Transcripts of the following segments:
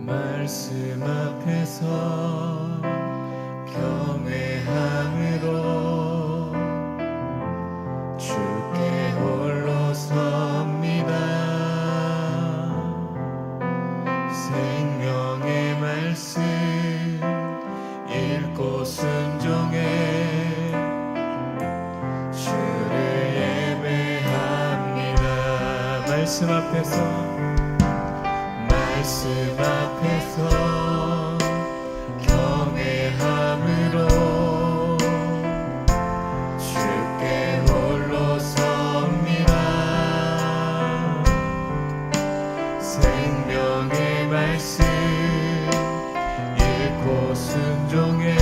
말씀 앞에서 경외함으로 주께 홀로 섭니다. 생명의 말씀 읽고 순종해 주를 예배합니다. 말씀 앞에서 경외함으로 주께 홀로 섭니다. 생명의 말씀 읽고 순종해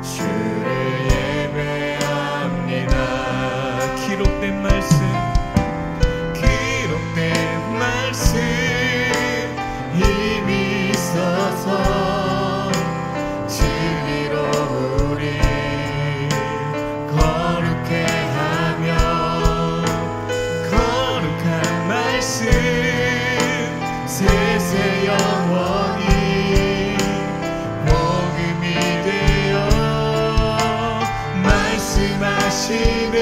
주를 예배합니다. 기록된 말씀 힘이 있어서 진리로 우리 거룩해 하며 거룩한 말씀 세세 영원히 복음이 되어 말씀하시네.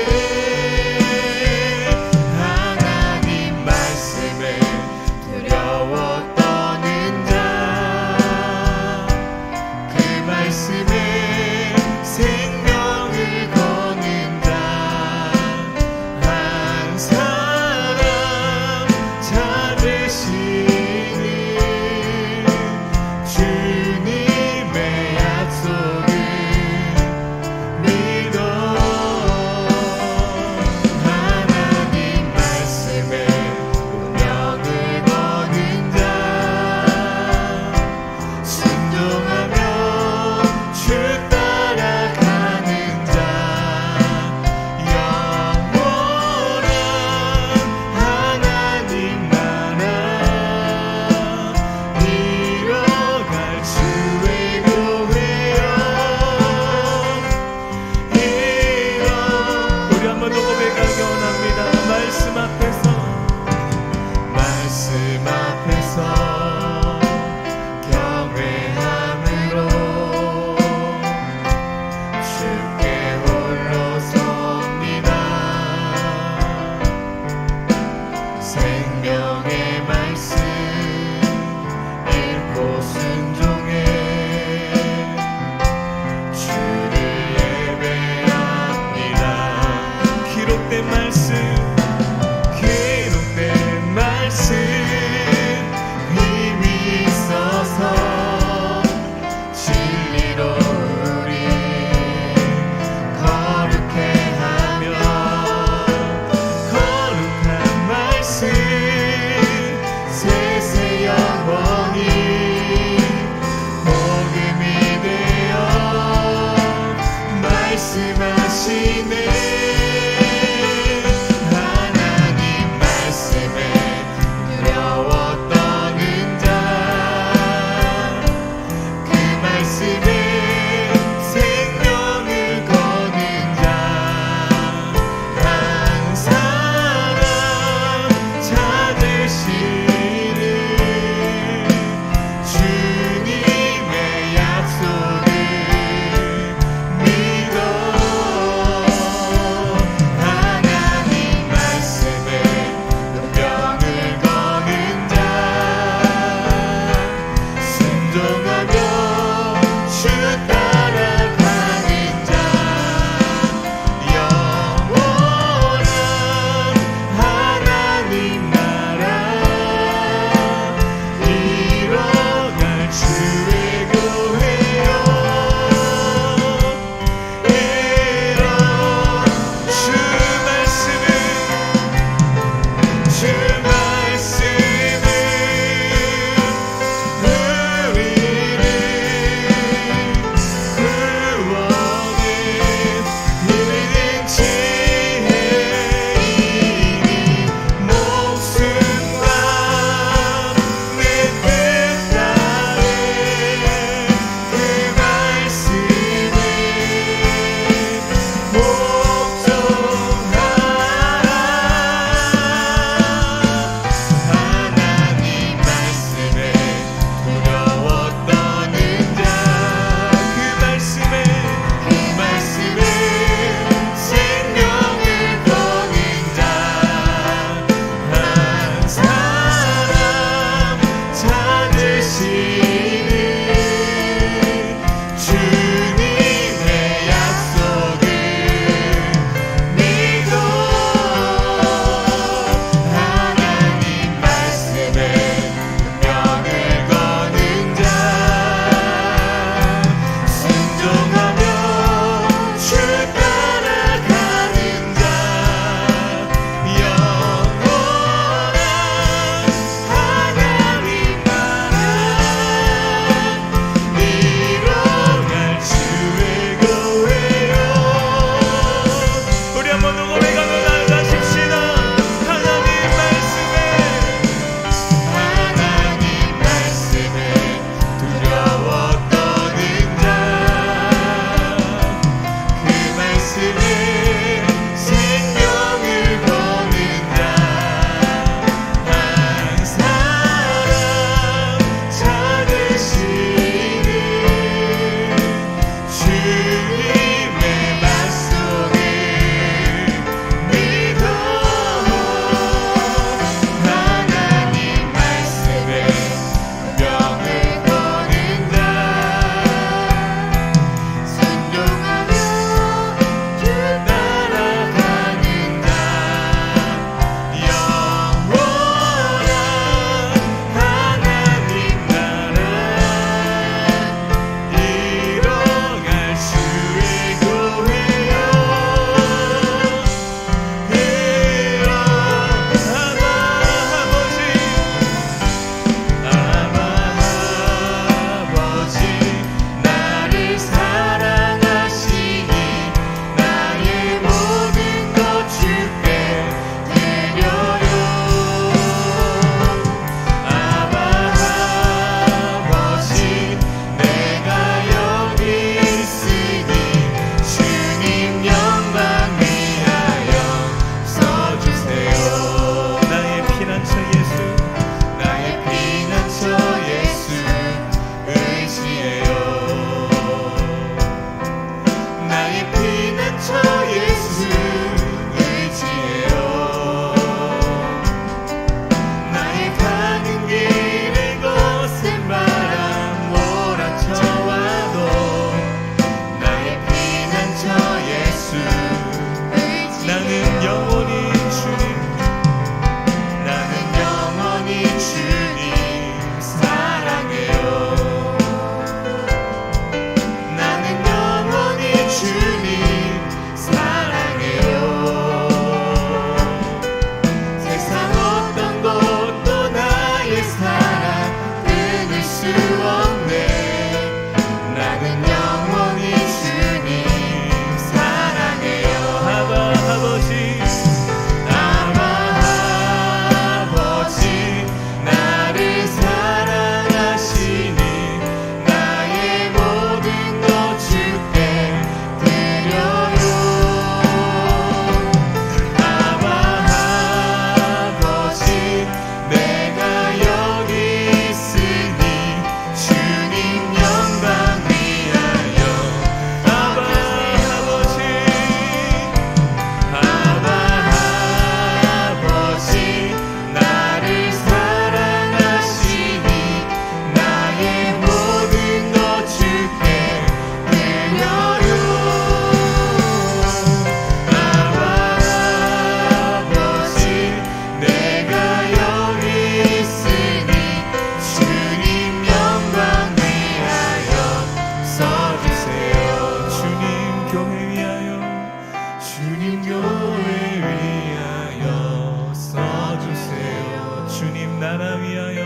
나라 위하여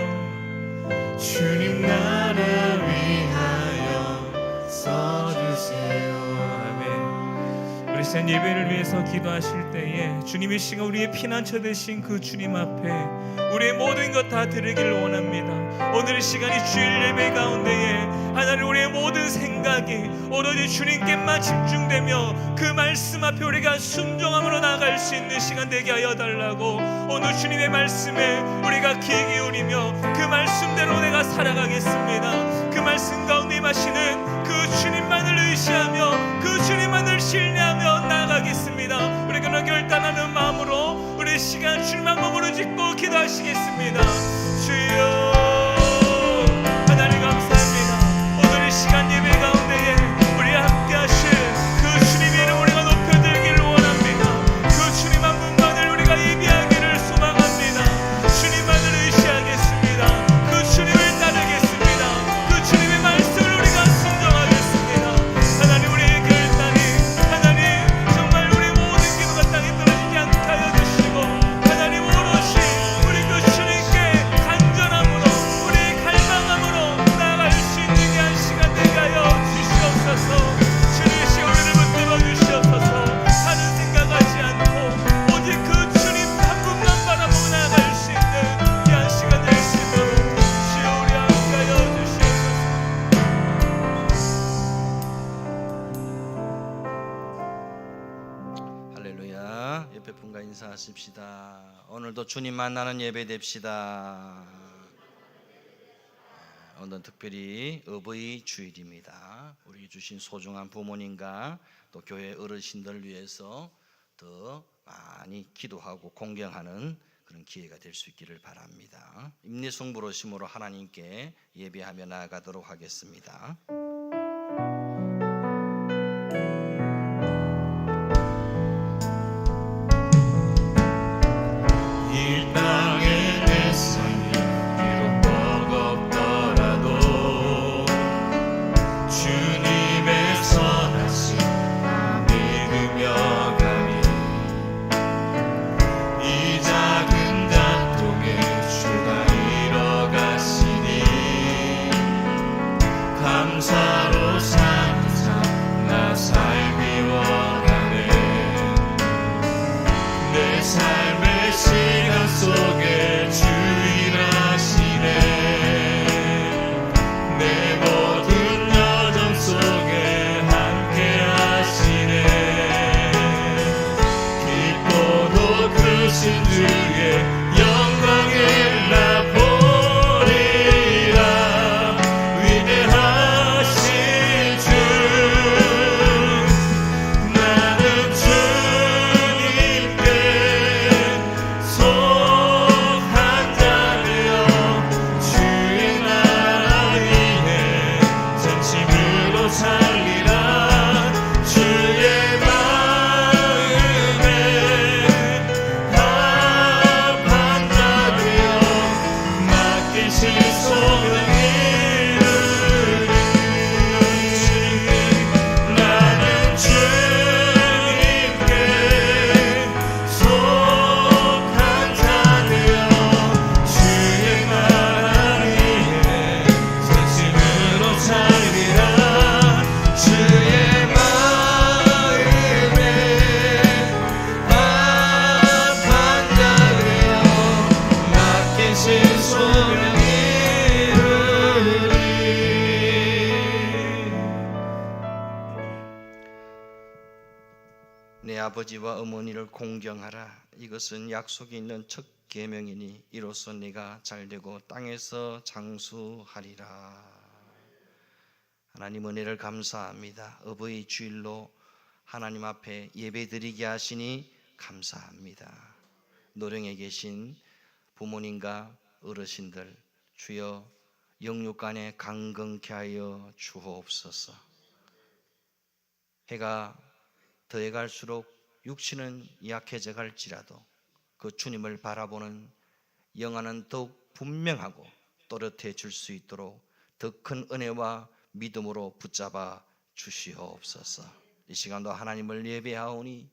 주님 나라 위하여 써주세요. 아멘. 우리 시간 예배를 위해서 기도하실 때에 주님 이 시간 우리의 피난처 되신 그 주님 앞에 우리의 모든 것 다 드리기를 원합니다. 오늘 이 시간이 주일 예배 가운데에 하나님 우리의 모든 생각이 오로지 주님께만 집중되며 그 말씀 앞에 우리가 순종함으로 나아갈 수 있는 시간 되게 하여 달라고, 오늘 주님의 말씀에 우리가 귀 기울이며 그 말씀대로 내가 살아가겠습니다. 그 말씀 가운데 임하시는 그 주님만을 의지하며 그 주님만을 신뢰하며 나아가겠습니다. 우리가 결단하는 마음으로 우리 시간 주님 한 몸으로 짓고 기도하시겠습니다. 주여 하나님 감사합니다. 오늘 이 시간 예배 가운데에 우리 함께 하실 그 주님의 이름 우리가 높여드리기를 원합니다. 그 주님 한 분만을 우리가 예배하기를 소망합니다. 주님만을 의지하겠습니다. 그 주님을 따르겠습니다. 그 주님의 말씀을 우리가 순종하겠습니다. 하나님 우리의 결단이 하나님 정말 우리 모든 기도가 땅에 떨어지지 않게 하여 주시고 하나님 오롯이 우리 그 주님께 간절함으로 우리의 갈망함으로 나아갈 수 있는 한 시간 되게 하여 주시옵소서. 주님 시간 우리를 붙들어 주시옵소서. 다른 생각하지 않고 오직 그 주님 한 분만 바라보고 나아갈 수 있는 한 시간 될 수 있도록 주여 우리 함께 하여 주시옵소서. 할렐루야. 옆에 분과 인사하십시다. 오늘도 주님 만나는 예배 됩시다. 오늘은 특별히 어버이 주일입니다. 우리 주신 소중한 부모님과 또 교회 어르신들 위해서 더 많이 기도하고 공경하는 그런 기회가 될 수 있기를 바랍니다. 임리숭 부르심으로 하나님께 예배하며 나아가도록 하겠습니다. 이 땅에 내 삶이 비록 버겁더라도 주님의 선하심 믿으며 가니 이 작은 자통에 주가 이뤄가시니 감사로 사는 삶나 살기 원하네. 내 삶의 시간 속에 주일하시네. 내 모든 여정 속에 함께 하시네. 깊고도 크신 주의 영광을 나 보리라. 위대하신 주 나는 주님께 속한 자 되어 주의 나라 위에 전심으로 살리라. 주의 마음에 합한 자 되어 맡기신 소명을 이루리. 나는 주님께 속한 자 되어 주의 나라 위에 전심으로 살리라. 주의 마음에 합한 자 되어 맡기신 소명 이루리. 내 아버지와 어머니를 공경하라. 이것은 약속이 있는 첫 계명이니 이로써 네가 잘되고 땅에서 장수하리라. 하나님 은혜를 감사합니다. 어버이 주일로 하나님 앞에 예배드리게 하시니 감사합니다. 노령에 계신 부모님과 어르신들 주여 영육간에 강건케 하여 주옵소서. 해가 더해갈수록 육신은 약해져 갈지라도 그 주님을 바라보는 영안은 더욱 분명하고 또렷해 줄 수 있도록 더 큰 은혜와 믿음으로 붙잡아 주시옵소서. 이 시간도 하나님을 예배하오니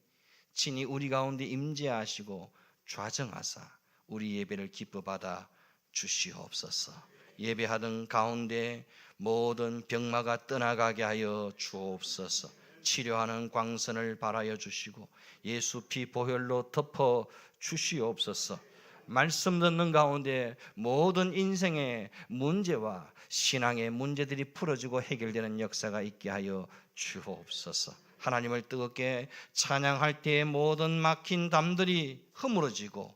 친히 우리 가운데 임재하시고 좌정하사 우리 예배를 기뻐 받아 주시옵소서. 예배하던 가운데 모든 병마가 떠나가게 하여 주옵소서. 치료하는 광선을 발하여 주시고 예수 피 보혈로 덮어 주시옵소서. 말씀 듣는 가운데 모든 인생의 문제와 신앙의 문제들이 풀어지고 해결되는 역사가 있게 하여 주옵소서. 하나님을 뜨겁게 찬양할 때에 모든 막힌 담들이 허물어지고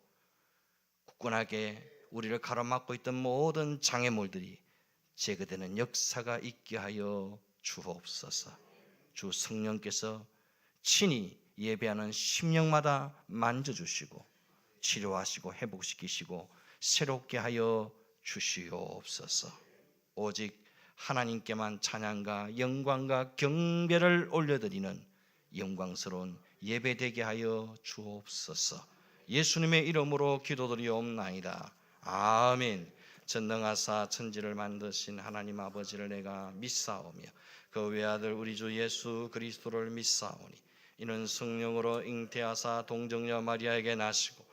굳건하게 우리를 가로막고 있던 모든 장애물들이 제거되는 역사가 있게 하여 주옵소서. 주 성령께서 친히 예배하는 심령마다 만져주시고 치료하시고 회복시키시고 새롭게 하여 주시옵소서. 오직 하나님께만 찬양과 영광과 경배를 올려드리는 영광스러운 예배되게 하여 주옵소서. 예수님의 이름으로 기도드리옵나이다. 아멘. 전능하사 천지를 만드신 하나님 아버지를 내가 믿사오며 그 외아들 우리 주 예수 그리스도를 믿사오니 이는 성령으로 잉태하사 동정녀 마리아에게 나시고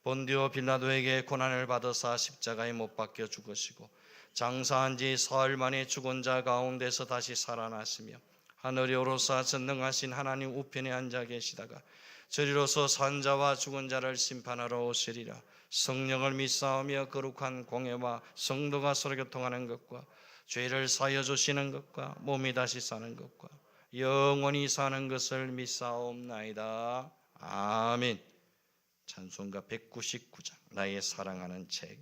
본디오 빌라도에게 고난을 받으사 십자가에 못 박혀 죽으시고 장사한 지 사흘 만에 죽은 자 가운데서 다시 살아나시며 하늘에 오르사 전능하신 하나님 우편에 앉아 계시다가 저리로서 산 자와 죽은 자를 심판하러 오시리라. 성령을 믿사오며 거룩한 공회와 성도가 서로 교통하는 것과 죄를 사여 주시는 것과 몸이 다시 사는 것과 영원히 사는 것을 믿사옵나이다. 아멘. 찬송가 199장 나의 사랑하는 책.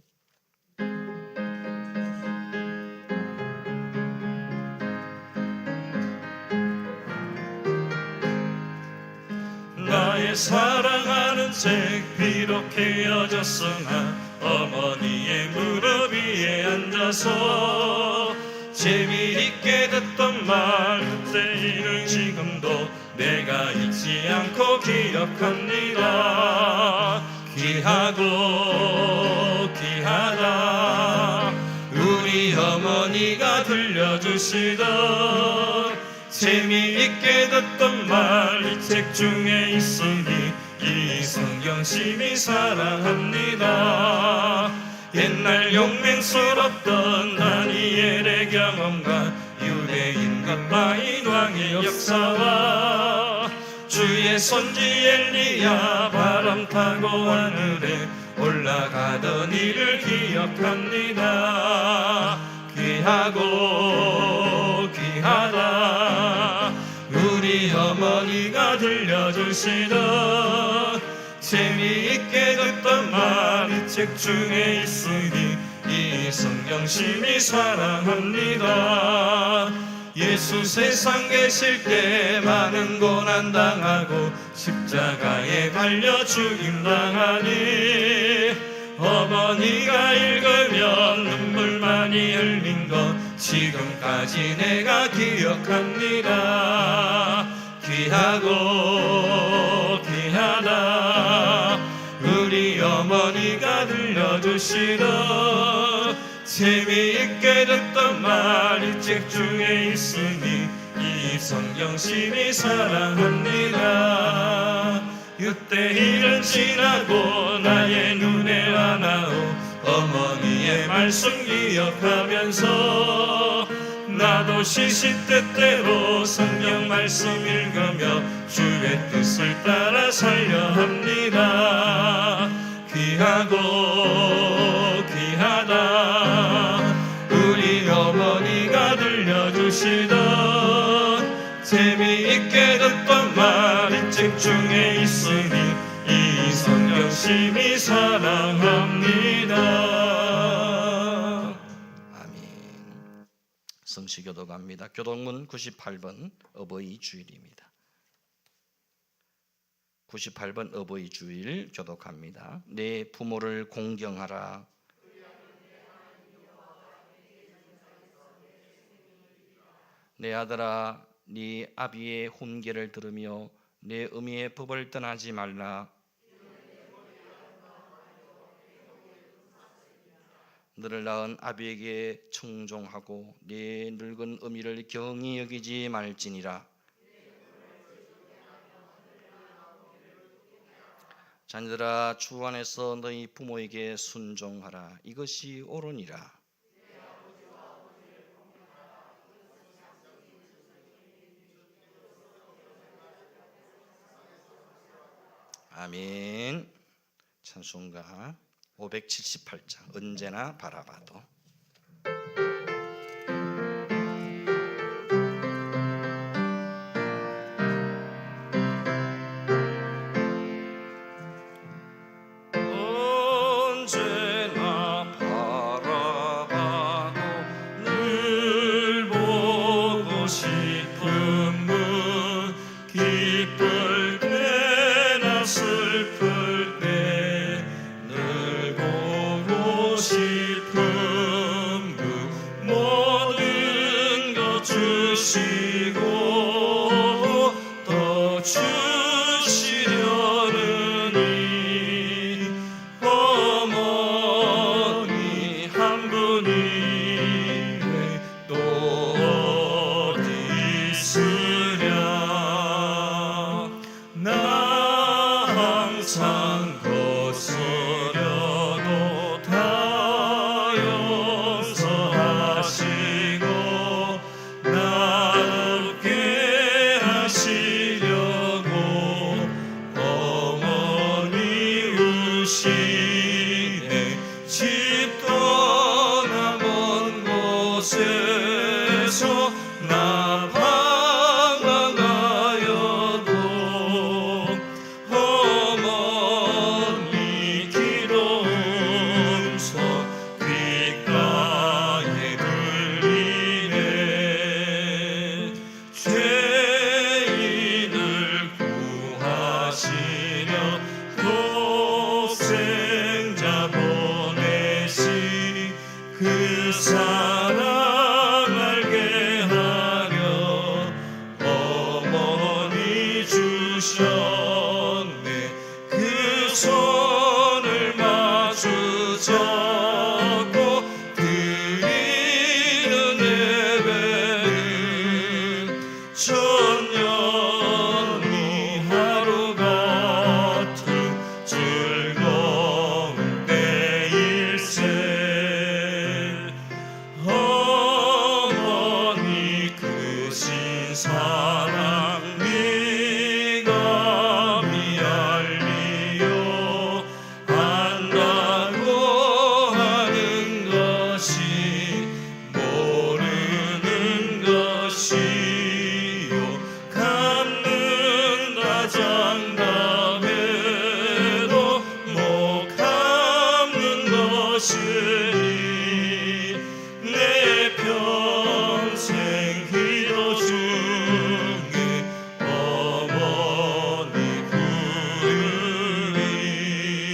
나의 사랑하는 책 비록 헤어졌으나 어머니의 무릎 위에 앉아서 재미있게 듣던 말 그때는 지금도 내가 잊지 않고 기억합니다. 귀하고 귀하다 우리 어머니가 들려주시던 재미있게 듣던 말 이 책 중에 있으니 이 성경 심히 사랑합니다. 옛날 용맹스럽던 다니엘의 경험과 유대인과 바인 왕의 역사와 주의 선지 엘리야 바람 타고 하늘에 올라가던 일을 기억합니다. 귀하고 귀하다 우리 어머니가 들려주시던 재미있게 듣던 말 이 책 중에 있으니 이 성경 심히 사랑합니다. 예수 세상 계실 때 많은 고난 당하고 십자가에 달려 죽임 당하니 어머니가 읽으면 눈물 많이 흘린 것 지금까지 내가 기억합니다. 귀하고 귀하다 우리 어머니가 들려주시던 재미있게 듣던 말 이 책 중에 있으니 이 성경 심히 사랑합니다. 이때 일은 지나고 나의 눈에 하나오 어머니의 말씀 기억하면서 나도 시시때때로 성경 말씀 읽으며 주의 뜻을 따라 살려 합니다. 귀하고 귀하다 우리 어머니가 들려주시던 재미있게 듣던 말 이 책 중에 있으니 이 성경 심히 사랑합니다. 아멘. 성시교도 갑니다. 교동문 98번 어버이 주일입니다. 98번 어버이 주일 교독합니다. 내 부모를 공경하라. 내 아들아 네 아비의 훈계를 들으며 내 어미의 법을 떠나지 말라. 너를 낳은 아비에게 청종하고 네 늙은 어미를 경히 여기지 말지니라. 자녀들아 주 안에서 너희 부모에게 순종하라. 이것이 옳으니라. 아멘. 찬송가 578장 언제나 바라봐도. 언제나 바라봐도 늘 보고 싶은 분 기쁠 때나 슬플 때 늘 보고 싶은 분 모든 것 주시고 더 주시려느니 어머니 한 분이 왜 또 어디 있으랴. 나 항상 거스려도 다 용서하시고 나답게 하시려고 어머니 우시네. 집 떠나 먼 곳에서 나 방황하여도 어머니 기도 음성 귓가에 들리네. 죄인을 구하시려 독생자 보내시 그 사랑 알게 하려 어머니 주셨네. 그 손을 마주 잡고 드리는 예배는 천년이 하루 같은 즐거운 때일세. 어머니 크신 사랑 네가 미알리요 안다고 하는 것이 모르는 것이요. 갚는다 장담해도 못 갚는 것이니 내 평생 기도 중에 어머니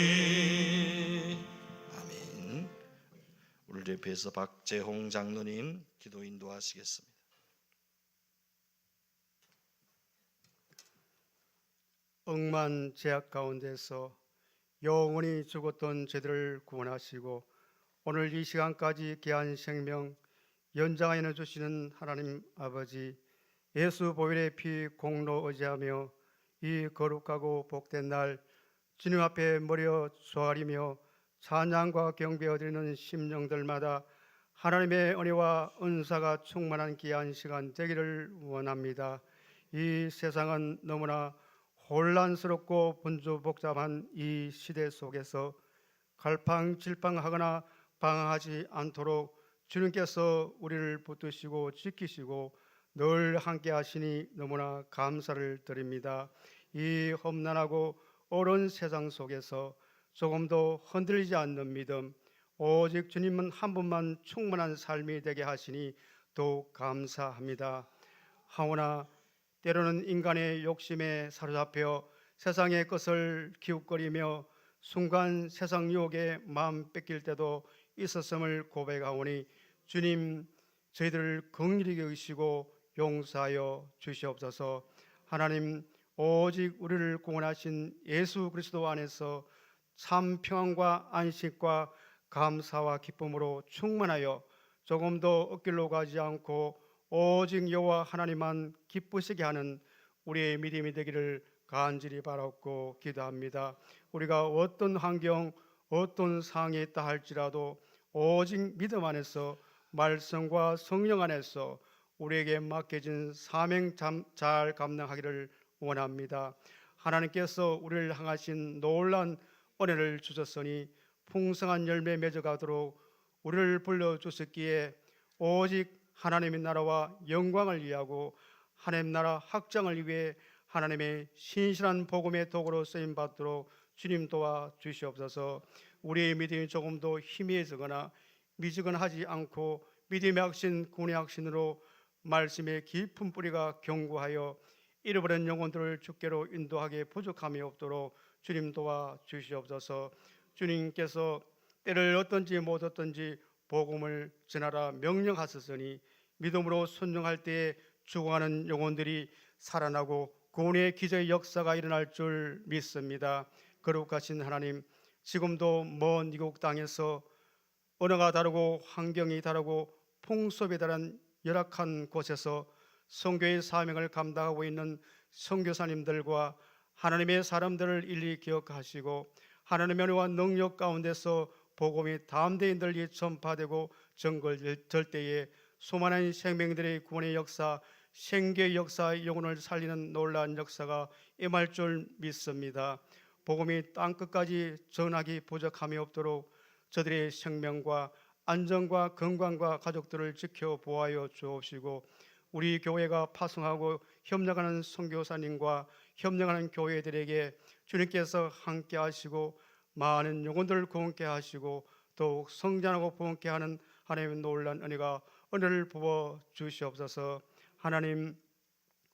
부르니. 아멘. 우리 옆에서 박재홍 장로님 기도 인도하시겠습니다. 억만 제약 가운데서 영원히 죽었던 저들을 구원하시고 오늘 이 시간까지 귀한 생명 연장하여 주시는 하나님 아버지, 예수 보혈의 피 공로 의지하며 이 거룩하고 복된 날 주님 앞에 머리어 조아리며 찬양과 경배 드리는 심령들마다 하나님의 은혜와 은사가 충만한 귀한 시간 되기를 원합니다. 이 세상은 너무나 혼란스럽고 분주복잡한 이 시대 속에서 갈팡질팡하거나 방황하지 않도록 주님께서 우리를 붙드시고 지키시고 늘 함께 하시니 너무나 감사를 드립니다. 이 험난하고 어려운 세상 속에서 조금도 흔들리지 않는 믿음, 오직 주님은 한 분만 충만한 삶이 되게 하시니 더욱 감사합니다. 하오나 때로는 인간의 욕심에 사로잡혀 세상의 것을 기웃거리며 순간 세상 유혹에 마음 뺏길 때도 있었음을 고백하오니 주님, 저희들을 긍휼히 여기시고 용서하여 주시옵소서. 하나님, 오직 우리를 구원하신 예수 그리스도 안에서 참 평안과 안식과 감사와 기쁨으로 충만하여 조금도 엇길로 가지 않고 오직 여호와 하나님만 기쁘시게 하는 우리의 믿음이 되기를 간절히 바라옵고 기도합니다. 우리가 어떤 환경, 어떤 상황에 있다 할지라도 오직 믿음 안에서 말씀과 성령 안에서 우리에게 맡겨진 사명 잘 감당하기를 원합니다. 하나님께서 우리를 향하신 놀라운 은혜를 주셨으니 풍성한 열매 맺어가도록 우리를 불러주셨기에 오직 하나님의 나라와 영광을 위하고 하나님 나라 확장을 위해 하나님의 신실한 복음의 도구로 쓰임 받도록 주님 도와 주시옵소서. 우리의 믿음이 조금도 희미해지거나 미지근하지 않고 믿음의 확신, 구원의 확신으로 말씀의 깊은 뿌리가 견고하여 잃어버린 영혼들을 주께로 인도하게 부족함이 없도록 주님 도와 주시옵소서. 주님께서 때를 어떤지 못 어떤지 복음을 전하라 명령하셨으니 믿음으로 순종할 때에 죽어가는 영혼들이 살아나고 구원의 기적의 역사가 일어날 줄 믿습니다. 거룩하신 하나님, 지금도 먼 이국 땅에서 언어가 다르고 환경이 다르고 풍습에 따른 열악한 곳에서 선교의 사명을 감당하고 있는 선교사님들과 하나님의 사람들을 일일이 기억하시고 하나님의 은혜와 능력 가운데서 복음이 담대히 널리 전파되고 전거될 때에 수많은 생명들의 구원의 역사, 생계의 역사, 영혼을 살리는 놀라운 역사가 임할 줄 믿습니다. 복음이 땅끝까지 전하기 부족함이 없도록 저들의 생명과 안전과 건강과 가족들을 지켜보아여 주옵시고 우리 교회가 파송하고 협력하는 선교사님과 협력하는 교회들에게 주님께서 함께 하시고 많은 영혼들을 구원케 하시고 더욱 성장하고 부흥케 하는 하나님의 놀라운 은혜를 부어 주시옵소서. 하나님,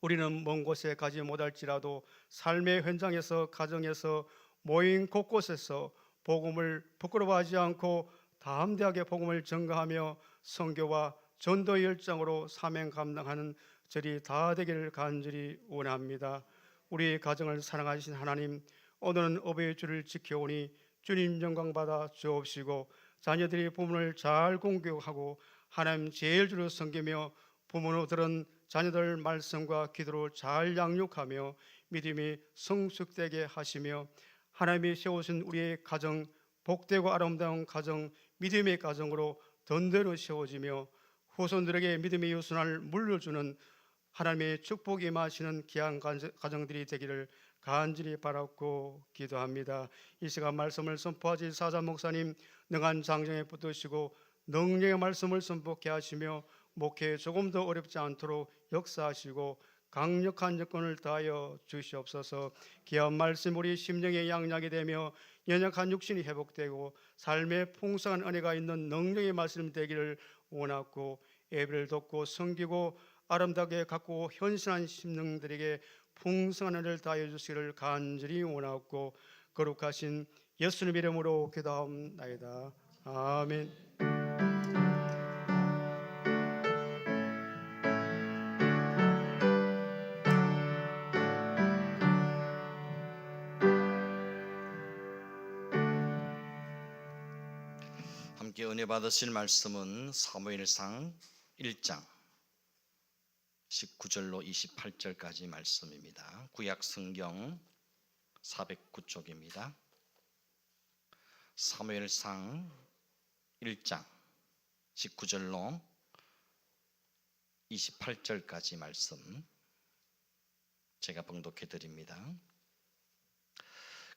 우리는 먼 곳에 가지 못할지라도 삶의 현장에서 가정에서 모임 곳곳에서 복음을 부끄러워하지 않고 담대하게 복음을 전가하며 선교와 전도의 열정으로 사명 감당하는 저리 다 되기를 간절히 원합니다. 우리 가정을 사랑하신 하나님, 오늘은 어버이 주를 지켜오니 주님 영광 받아 주옵시고 자녀들이 부모를 잘 공경하고 하나님 제일 주를 섬기며 부모들은 자녀들 말씀과 기도로 잘 양육하며 믿음이 성숙되게 하시며 하나님이 세우신 우리의 가정, 복되고 아름다운 가정, 믿음의 가정으로 든든히 세워지며 후손들에게 믿음의 유산을 물려주는 하나님의 축복이 임하시는 귀한 가정들이 되기를 간절히 바라고 기도합니다. 이 시간 말씀을 선포하신 사자 목사님 능한 장정에 붙드시고 능력의 말씀을 선포케 하시며 목회에 조금 더 어렵지 않도록 역사하시고 강력한 여건을 다하여 주시옵소서. 귀한 말씀 우리 심령의 양약이 되며 연약한 육신이 회복되고 삶의 풍성한 은혜가 있는 능력의 말씀 되기를 원하고 예배를 돕고 섬기고 아름답게 갖고 현신한 심령들에게 풍성한 은혜를 다하여 주시기를 간절히 원하고 거룩하신 예수님 이름으로 기도하옵나이다. 아멘. 함께 은혜 받으실 말씀은 사무엘상 1장 19절로 28절까지 말씀입니다. 구약 성경 409쪽입니다. 사무엘상 1장 19절로 28절까지 말씀 제가 봉독해 드립니다.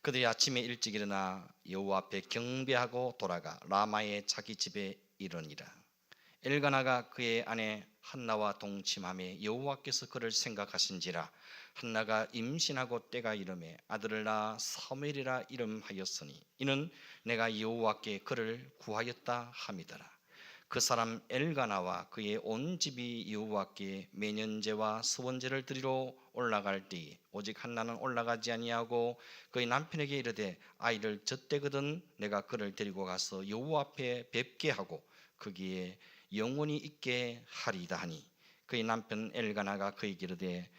그들이 아침에 일찍 일어나 여호와 앞에 경배하고 돌아가 라마의 자기 집에 이르니라. 엘가나가 그의 아내 한나와 동침하며 여호와께서 그를 생각하신지라. 한나가 임신하고 때가 이름에 아들을 낳아 사무엘이라 이름하였으니 이는 내가 여호와께 그를 구하였다 함이더라. 그 사람 엘가나와 그의 온 집이 여호와께 매년제와 서원제를 드리러 올라갈 때에 오직 한나는 올라가지 아니하고 그의 남편에게 이르되 아이를 젖대거든 내가 그를 데리고 가서 여호와 앞에 뵙게 하고 거기에 영원히 있게 하리이다 하니 그의 남편 엘가나가 그에게 이르되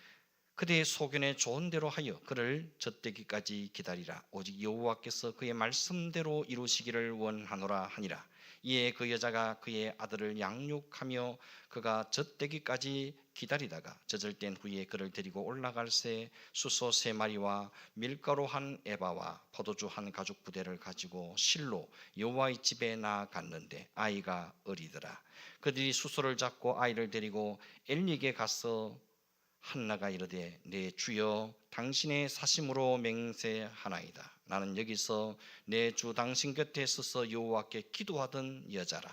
그대의 소견에 좋은 대로 하여 그를 젖대기까지 기다리라. 오직 여호와께서 그의 말씀대로 이루시기를 원하노라 하니라. 이에 그 여자가 그의 아들을 양육하며 그가 젖되기까지 기다리다가 젖을 뗀 후에 그를 데리고 올라갈새 숫소 3마리와 밀가루 한 에바와 포도주 한 가죽 부대를 가지고 실로 여호와의 집에 나아갔는데 아이가 어리더라. 그들이 숫소를 잡고 아이를 데리고 엘리에게 가서 한나가 이르되 내 주여 당신의 사심으로 맹세하나이다. 나는 여기서 내 주 당신 곁에 서서 여호와께 기도하던 여자라.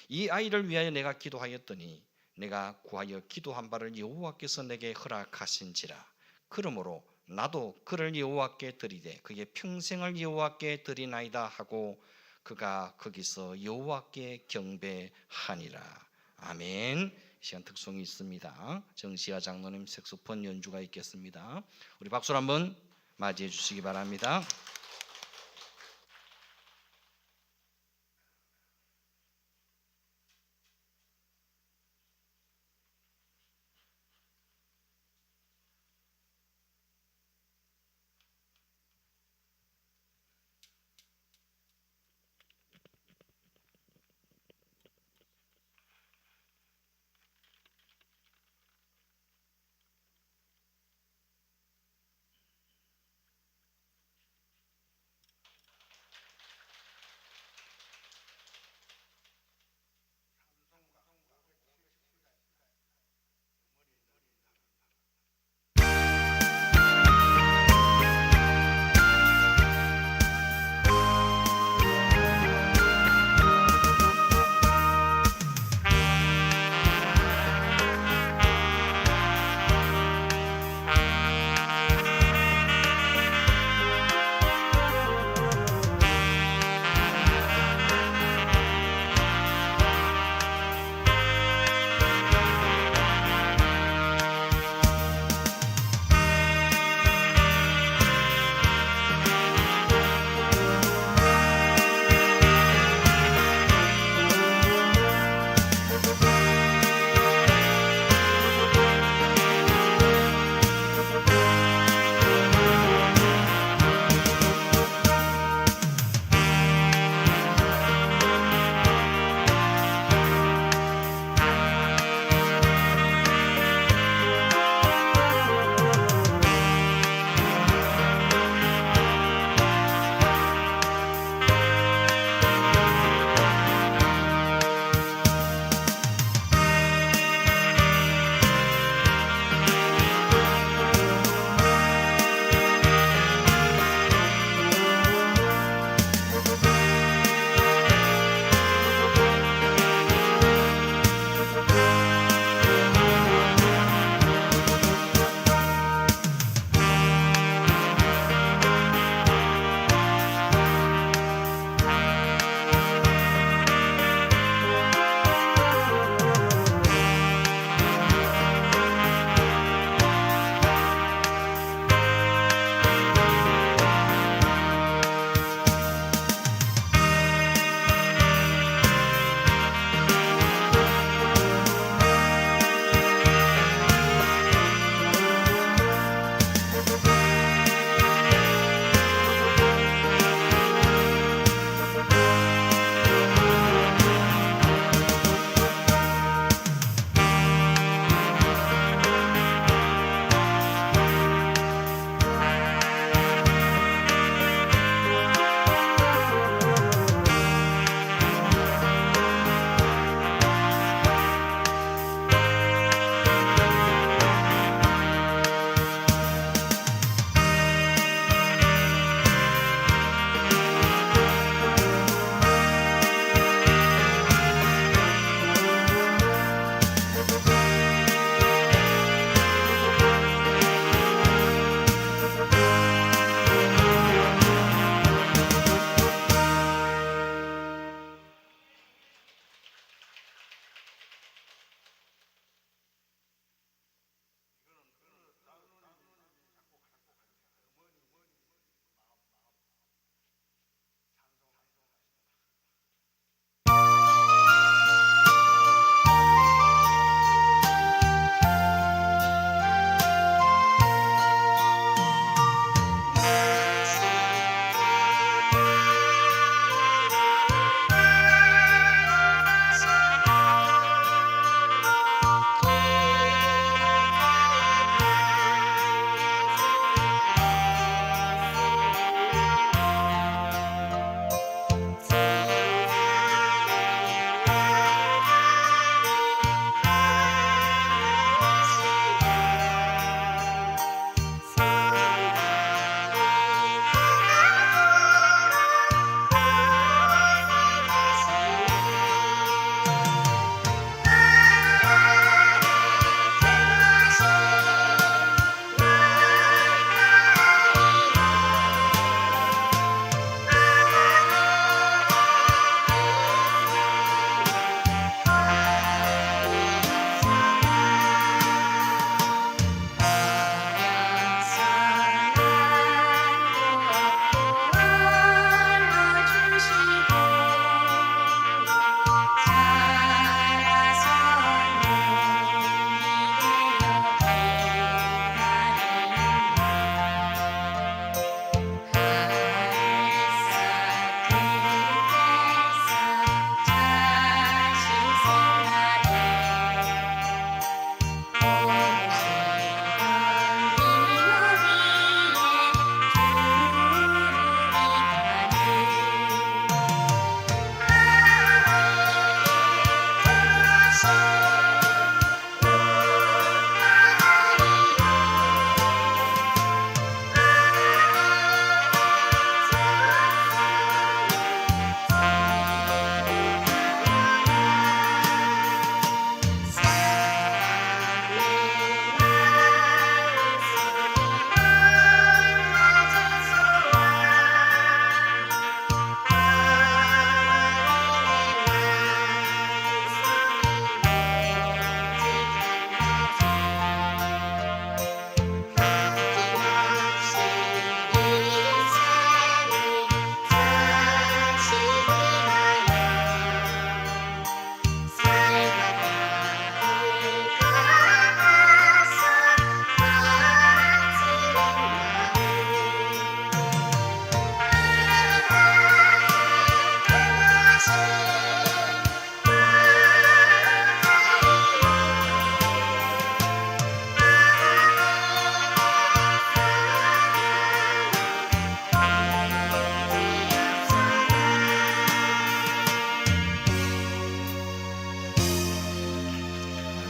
이 아이를 위하여 내가 기도하였더니 내가 구하여 기도한 바를 여호와께서 내게 허락하신지라. 그러므로 나도 그를 여호와께 드리되 그의 평생을 여호와께 드리나이다 하고 그가 거기서 여호와께 경배하니라. 아멘. 시간 특송이 있습니다. 정시아 장로님 색소폰 연주가 있겠습니다. 우리 박수로 한번 맞이해 주시기 바랍니다.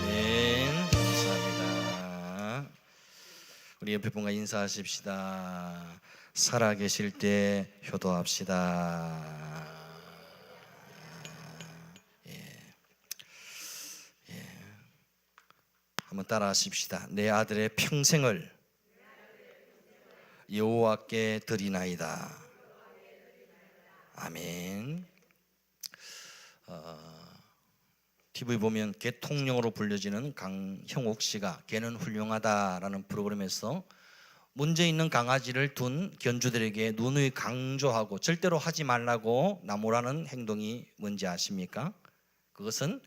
아멘. 감사합니다. 우리 옆에 분과 인사하십시다. 살아계실 때 효도합시다. 한번 따라하십시다. 내 아들의 평생을 여호와께 드리나이다. 아멘. TV 보면 개통령으로 불려지는 강형옥 씨가 개는 훌륭하다라는 프로그램에서 문제 있는 강아지를 둔 견주들에게 누누이 강조하고 절대로 하지 말라고 나무라는 행동이 뭔지 아십니까? 그것은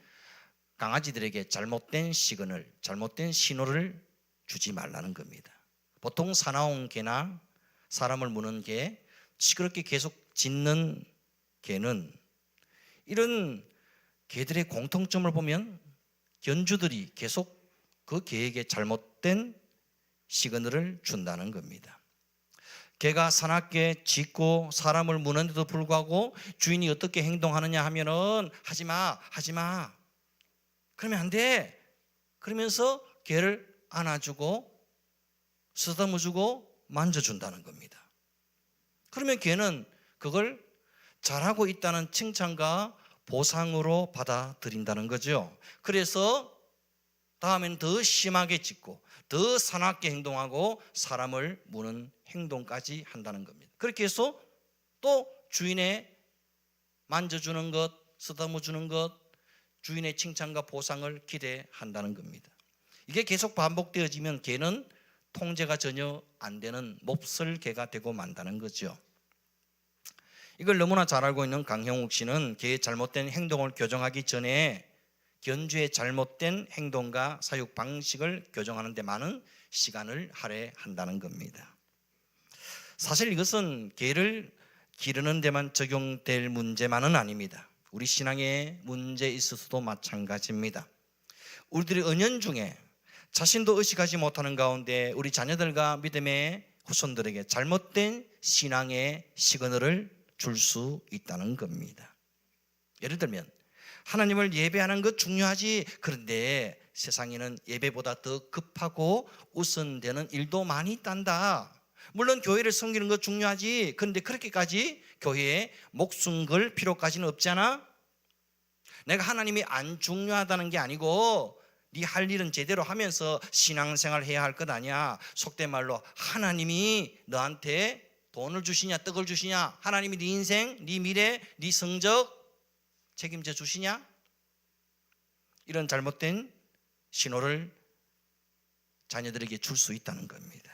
강아지들에게 잘못된 시그널, 잘못된 신호를 주지 말라는 겁니다. 보통 사나운 개나 사람을 무는 개, 시끄럽게 계속 짖는 개는 이런 개들의 공통점을 보면 견주들이 계속 그 개에게 잘못된 시그널을 준다는 겁니다. 개가 사납게 짖고 사람을 무는데도 불구하고 주인이 어떻게 행동하느냐 하면은 하지마, 하지마, 그러면 안 돼, 그러면서 개를 안아주고 쓰다듬어주고 만져준다는 겁니다. 그러면 개는 그걸 잘하고 있다는 칭찬과 보상으로 받아들인다는 거죠. 그래서 다음엔 더 심하게 짖고 더 사납게 행동하고 사람을 무는 행동까지 한다는 겁니다. 그렇게 해서 또 주인의 만져주는 것, 쓰다듬어주는 것, 주인의 칭찬과 보상을 기대한다는 겁니다. 이게 계속 반복되어지면 개는 통제가 전혀 안 되는 몹쓸 개가 되고 만다는 거죠. 이걸 너무나 잘 알고 있는 강형욱 씨는 개의 잘못된 행동을 교정하기 전에 견주의 잘못된 행동과 사육 방식을 교정하는 데 많은 시간을 할애한다는 겁니다. 사실 이것은 개를 기르는 데만 적용될 문제만은 아닙니다. 우리 신앙의 문제에 있어서도 마찬가지입니다. 우리들이 은연중에 자신도 의식하지 못하는 가운데 우리 자녀들과 믿음의 후손들에게 잘못된 신앙의 시그널을 줄 수 있다는 겁니다. 예를 들면 하나님을 예배하는 것 중요하지, 그런데 세상에는 예배보다 더 급하고 우선되는 일도 많이 있단다. 물론 교회를 섬기는 것 중요하지, 그런데 그렇게까지 교회에 목숨 걸 필요까지는 없잖아. 내가 하나님이 안 중요하다는 게 아니고 네 할 일은 제대로 하면서 신앙생활 해야 할 것 아니야. 속된 말로 하나님이 너한테 돈을 주시냐 떡을 주시냐, 하나님이 네 인생, 네 미래, 네 성적 책임져 주시냐? 이런 잘못된 신호를 자녀들에게 줄 수 있다는 겁니다.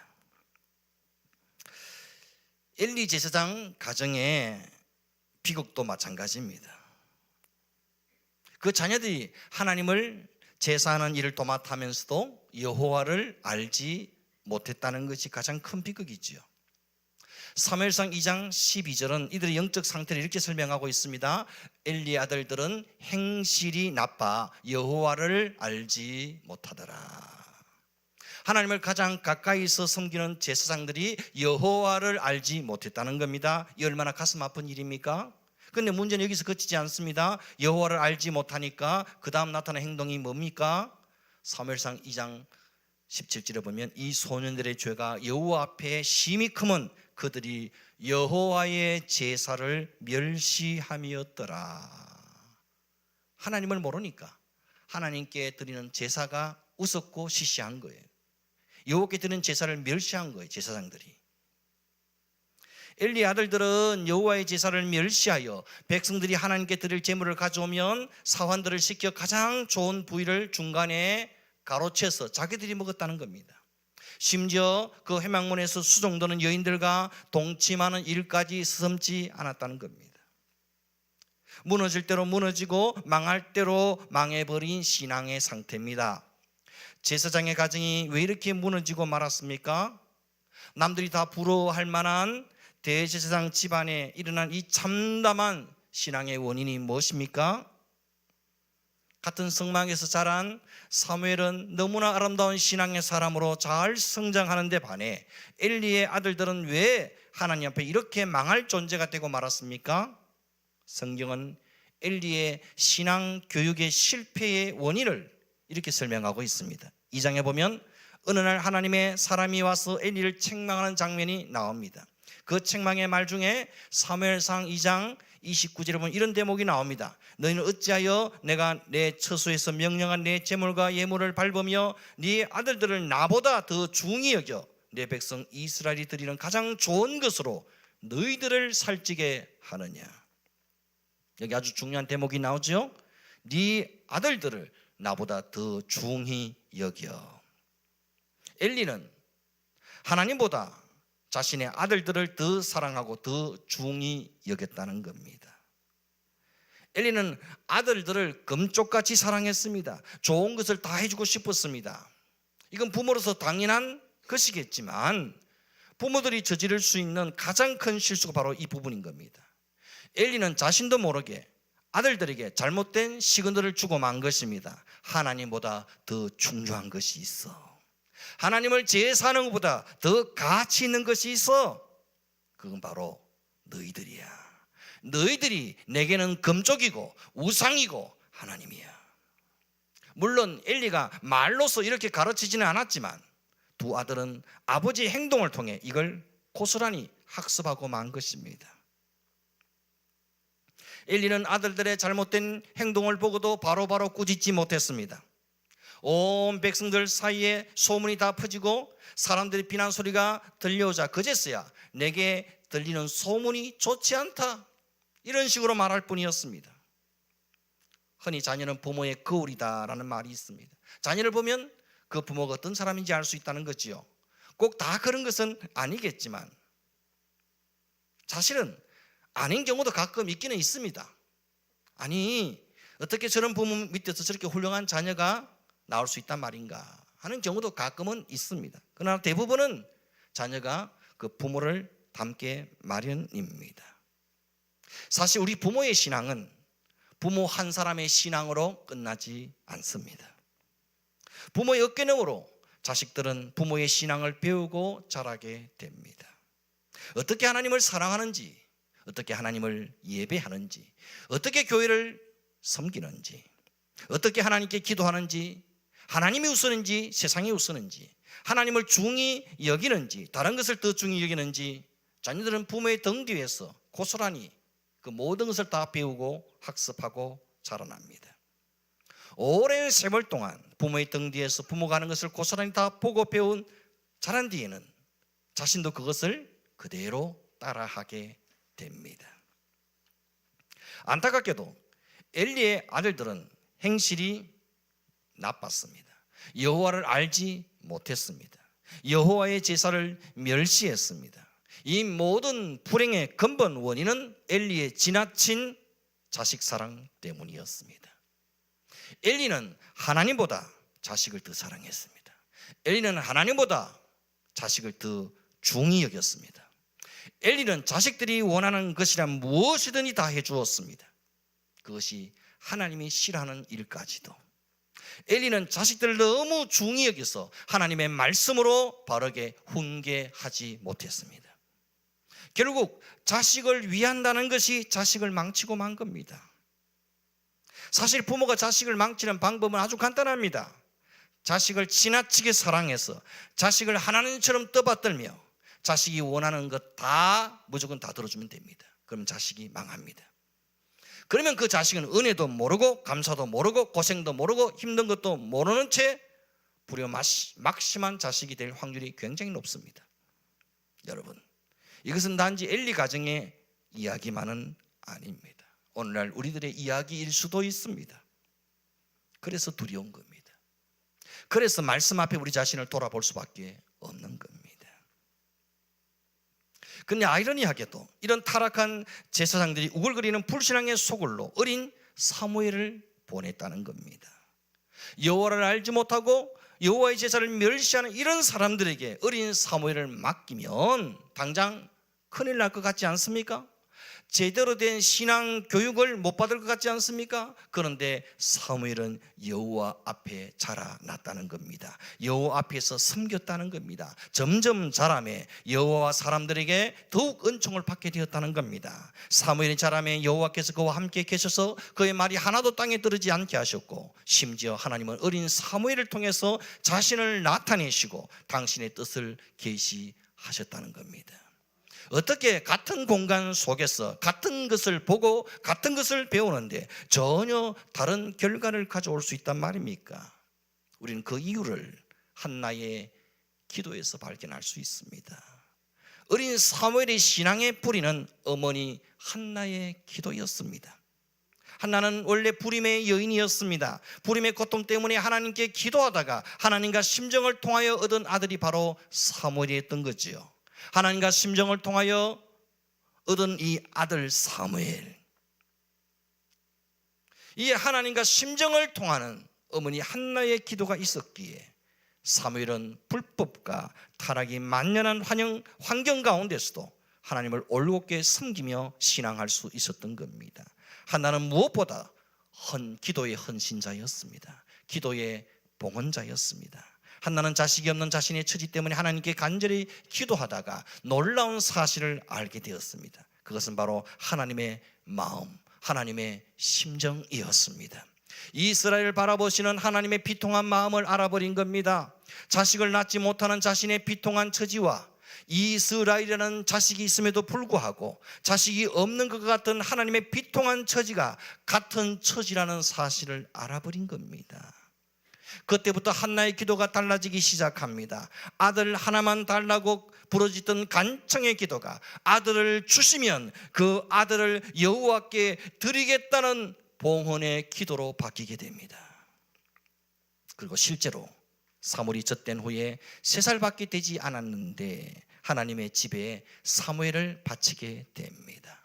엘리 제사장 가정의 비극도 마찬가지입니다. 그 자녀들이 하나님을 제사하는 일을 도맡아면서도 여호와를 알지 못했다는 것이 가장 큰 비극이지요. 사무엘상 2장 12절은 이들의 영적 상태를 이렇게 설명하고 있습니다. 엘리의 아들들은 행실이 나빠 여호와를 알지 못하더라. 하나님을 가장 가까이서 섬기는 제사장들이 여호와를 알지 못했다는 겁니다. 이 얼마나 가슴 아픈 일입니까? 근데 문제는 여기서 그치지 않습니다. 여호와를 알지 못하니까 그 다음 나타난 행동이 뭡니까? 사무엘상 2장 17절에 보면 이 소년들의 죄가 여호와 앞에 심히 크면 그들이 여호와의 제사를 멸시함이었더라. 하나님을 모르니까 하나님께 드리는 제사가 우습고 시시한 거예요. 여호와께 드리는 제사를 멸시한 거예요. 제사장들이. 엘리의 아들들은 여호와의 제사를 멸시하여 백성들이 하나님께 드릴 제물을 가져오면 사환들을 시켜 가장 좋은 부위를 중간에 가로채서 자기들이 먹었다는 겁니다. 심지어 그 회막문에서 수종도는 여인들과 동침하는 일까지 서슴지 않았다는 겁니다. 무너질 대로 무너지고 망할 대로 망해버린 신앙의 상태입니다. 제사장의 가정이 왜 이렇게 무너지고 말았습니까? 남들이 다 부러워할 만한 대제사장 집안에 일어난 이 참담한 신앙의 원인이 무엇입니까? 같은 성막에서 자란 사무엘은 너무나 아름다운 신앙의 사람으로 잘 성장하는 데 반해 엘리의 아들들은 왜 하나님 앞에 이렇게 망할 존재가 되고 말았습니까? 성경은 엘리의 신앙 교육의 실패의 원인을 이렇게 설명하고 있습니다. 2장에 보면 어느 날 하나님의 사람이 와서 엘리를 책망하는 장면이 나옵니다. 그 책망의 말 중에 사무엘상 2장 29절에 보면 이런 대목이 나옵니다. 너희는 어찌하여 내가 내 처소에서 명령한 내 제물과 예물을 밟으며 네 아들들을 나보다 더 중히 여겨 내 백성 이스라엘이 드리는 가장 좋은 것으로 너희들을 살찌게 하느냐. 여기 아주 중요한 대목이 나오죠. 네 아들들을 나보다 더 중히 여겨. 엘리는 하나님보다 자신의 아들들을 더 사랑하고 더 중히 여겼다는 겁니다. 엘리는 아들들을 금쪽같이 사랑했습니다. 좋은 것을 다 해주고 싶었습니다. 이건 부모로서 당연한 것이겠지만 부모들이 저지를 수 있는 가장 큰 실수가 바로 이 부분인 겁니다. 엘리는 자신도 모르게 아들들에게 잘못된 시그널을 주고 만 것입니다. 하나님보다 더 중요한 것이 있어. 하나님을 제사하는 것보다 더 가치 있는 것이 있어. 그건 바로 너희들이야. 너희들이 내게는 금쪽이고 우상이고 하나님이야. 물론 엘리가 말로서 이렇게 가르치지는 않았지만 두 아들은 아버지의 행동을 통해 이걸 고스란히 학습하고 만 것입니다. 엘리는 아들들의 잘못된 행동을 보고도 바로바로 꾸짖지 못했습니다. 온 백성들 사이에 소문이 다 퍼지고 사람들의 비난 소리가 들려오자 그제서야 내게 들리는 소문이 좋지 않다, 이런 식으로 말할 뿐이었습니다. 흔히 자녀는 부모의 거울이다라는 말이 있습니다. 자녀를 보면 그 부모가 어떤 사람인지 알 수 있다는 거지요. 꼭 다 그런 것은 아니겠지만 사실은 아닌 경우도 가끔 있기는 있습니다. 아니, 어떻게 저런 부모 밑에서 저렇게 훌륭한 자녀가 나올 수 있단 말인가 하는 경우도 가끔은 있습니다. 그러나 대부분은 자녀가 그 부모를 닮게 마련입니다. 사실 우리 부모의 신앙은 부모 한 사람의 신앙으로 끝나지 않습니다. 부모의 어깨너머로 자식들은 부모의 신앙을 배우고 자라게 됩니다. 어떻게 하나님을 사랑하는지, 어떻게 하나님을 예배하는지, 어떻게 교회를 섬기는지, 어떻게 하나님께 기도하는지, 하나님이 우선인지 세상이 우선인지, 하나님을 중히 여기는지 다른 것을 더 중히 여기는지, 자녀들은 부모의 등 뒤에서 고스란히 그 모든 것을 다 배우고 학습하고 자라납니다. 오랜 세월 동안 부모의 등 뒤에서 부모가 하는 것을 고스란히 다 보고 배운 자란 뒤에는 자신도 그것을 그대로 따라하게 됩니다. 안타깝게도 엘리의 아들들은 행실이 나빴습니다. 여호와를 알지 못했습니다. 여호와의 제사를 멸시했습니다. 이 모든 불행의 근본 원인은 엘리의 지나친 자식 사랑 때문이었습니다. 엘리는 하나님보다 자식을 더 사랑했습니다. 엘리는 하나님보다 자식을 더 중히 여겼습니다. 엘리는 자식들이 원하는 것이란 무엇이든지 다 해주었습니다. 그것이 하나님이 싫어하는 일까지도. 엘리는 자식들을 너무 중히 여겨서 하나님의 말씀으로 바르게 훈계하지 못했습니다. 결국 자식을 위한다는 것이 자식을 망치고 만 겁니다. 사실 부모가 자식을 망치는 방법은 아주 간단합니다. 자식을 지나치게 사랑해서 자식을 하나님처럼 떠받들며 자식이 원하는 것 다 무조건 다 들어주면 됩니다. 그럼 자식이 망합니다. 그러면 그 자식은 은혜도 모르고 감사도 모르고 고생도 모르고 힘든 것도 모르는 채 불효 막심한 자식이 될 확률이 굉장히 높습니다. 여러분, 이것은 단지 엘리 가정의 이야기만은 아닙니다. 오늘날 우리들의 이야기일 수도 있습니다. 그래서 두려운 겁니다. 그래서 말씀 앞에 우리 자신을 돌아볼 수밖에 없는 겁니다. 근데 아이러니하게도 이런 타락한 제사장들이 우글거리는 불신앙의 소굴로 어린 사무엘을 보냈다는 겁니다. 여호와를 알지 못하고 여호와의 제사를 멸시하는 이런 사람들에게 어린 사무엘을 맡기면 당장 큰일 날 것 같지 않습니까? 제대로 된 신앙 교육을 못 받을 것 같지 않습니까? 그런데 사무엘은 여호와 앞에 자라났다는 겁니다. 여호와 앞에서 섬겼다는 겁니다. 점점 자라매 여호와 사람들에게 더욱 은총을 받게 되었다는 겁니다. 사무엘이 자라매 여호와께서 그와 함께 계셔서 그의 말이 하나도 땅에 떨어지지 않게 하셨고, 심지어 하나님은 어린 사무엘을 통해서 자신을 나타내시고 당신의 뜻을 계시하셨다는 겁니다. 어떻게 같은 공간 속에서 같은 것을 보고 같은 것을 배우는데 전혀 다른 결과를 가져올 수 있단 말입니까? 우리는 그 이유를 한나의 기도에서 발견할 수 있습니다. 어린 사무엘의 신앙의 뿌리는 어머니 한나의 기도였습니다. 한나는 원래 불임의 여인이었습니다. 불임의 고통 때문에 하나님께 기도하다가 하나님과 심정을 통하여 얻은 아들이 바로 사무엘이었던 거지요. 하나님과 심정을 통하여 얻은 이 아들 사무엘, 이 하나님과 심정을 통하는 어머니 한나의 기도가 있었기에 사무엘은 불법과 타락이 만연한 환경 가운데서도 하나님을 올곧게 섬기며 신앙할 수 있었던 겁니다. 한나는 무엇보다 기도의 헌신자였습니다. 기도의 봉헌자였습니다. 한나는 자식이 없는 자신의 처지 때문에 하나님께 간절히 기도하다가 놀라운 사실을 알게 되었습니다. 그것은 바로 하나님의 마음, 하나님의 심정이었습니다. 이스라엘을 바라보시는 하나님의 비통한 마음을 알아버린 겁니다. 자식을 낳지 못하는 자신의 비통한 처지와 이스라엘이라는 자식이 있음에도 불구하고 자식이 없는 것 같은 하나님의 비통한 처지가 같은 처지라는 사실을 알아버린 겁니다. 그때부터 한나의 기도가 달라지기 시작합니다. 아들 하나만 달라고 부르짖던 간청의 기도가 아들을 주시면 그 아들을 여호와께 드리겠다는 봉헌의 기도로 바뀌게 됩니다. 그리고 실제로 사무엘이 젖된 후에 3살밖에 되지 않았는데 하나님의 집에 사무엘을 바치게 됩니다.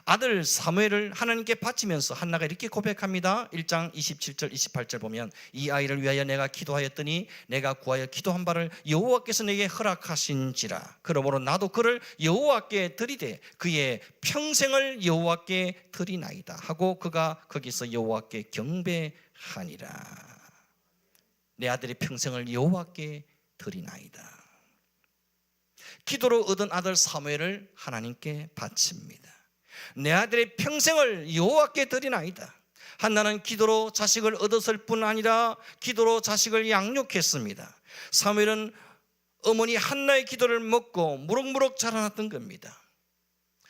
아들 사무엘을 하나님께 바치면서 한나가 이렇게 고백합니다. 1장 27절 28절 보면, 이 아이를 위하여 내가 기도하였더니 내가 구하여 기도한 바를 여호와께서 내게 허락하신지라. 그러므로 나도 그를 여호와께 드리되 그의 평생을 여호와께 드리나이다 하고 그가 거기서 여호와께 경배하니라. 내 아들의 평생을 여호와께 드리나이다. 기도로 얻은 아들 사무엘을 하나님께 바칩니다. 내 아들의 평생을 여호와께 드리나이다. 한나는 기도로 자식을 얻었을 뿐 아니라 기도로 자식을 양육했습니다. 사무엘은 어머니 한나의 기도를 먹고 무럭무럭 자라났던 겁니다.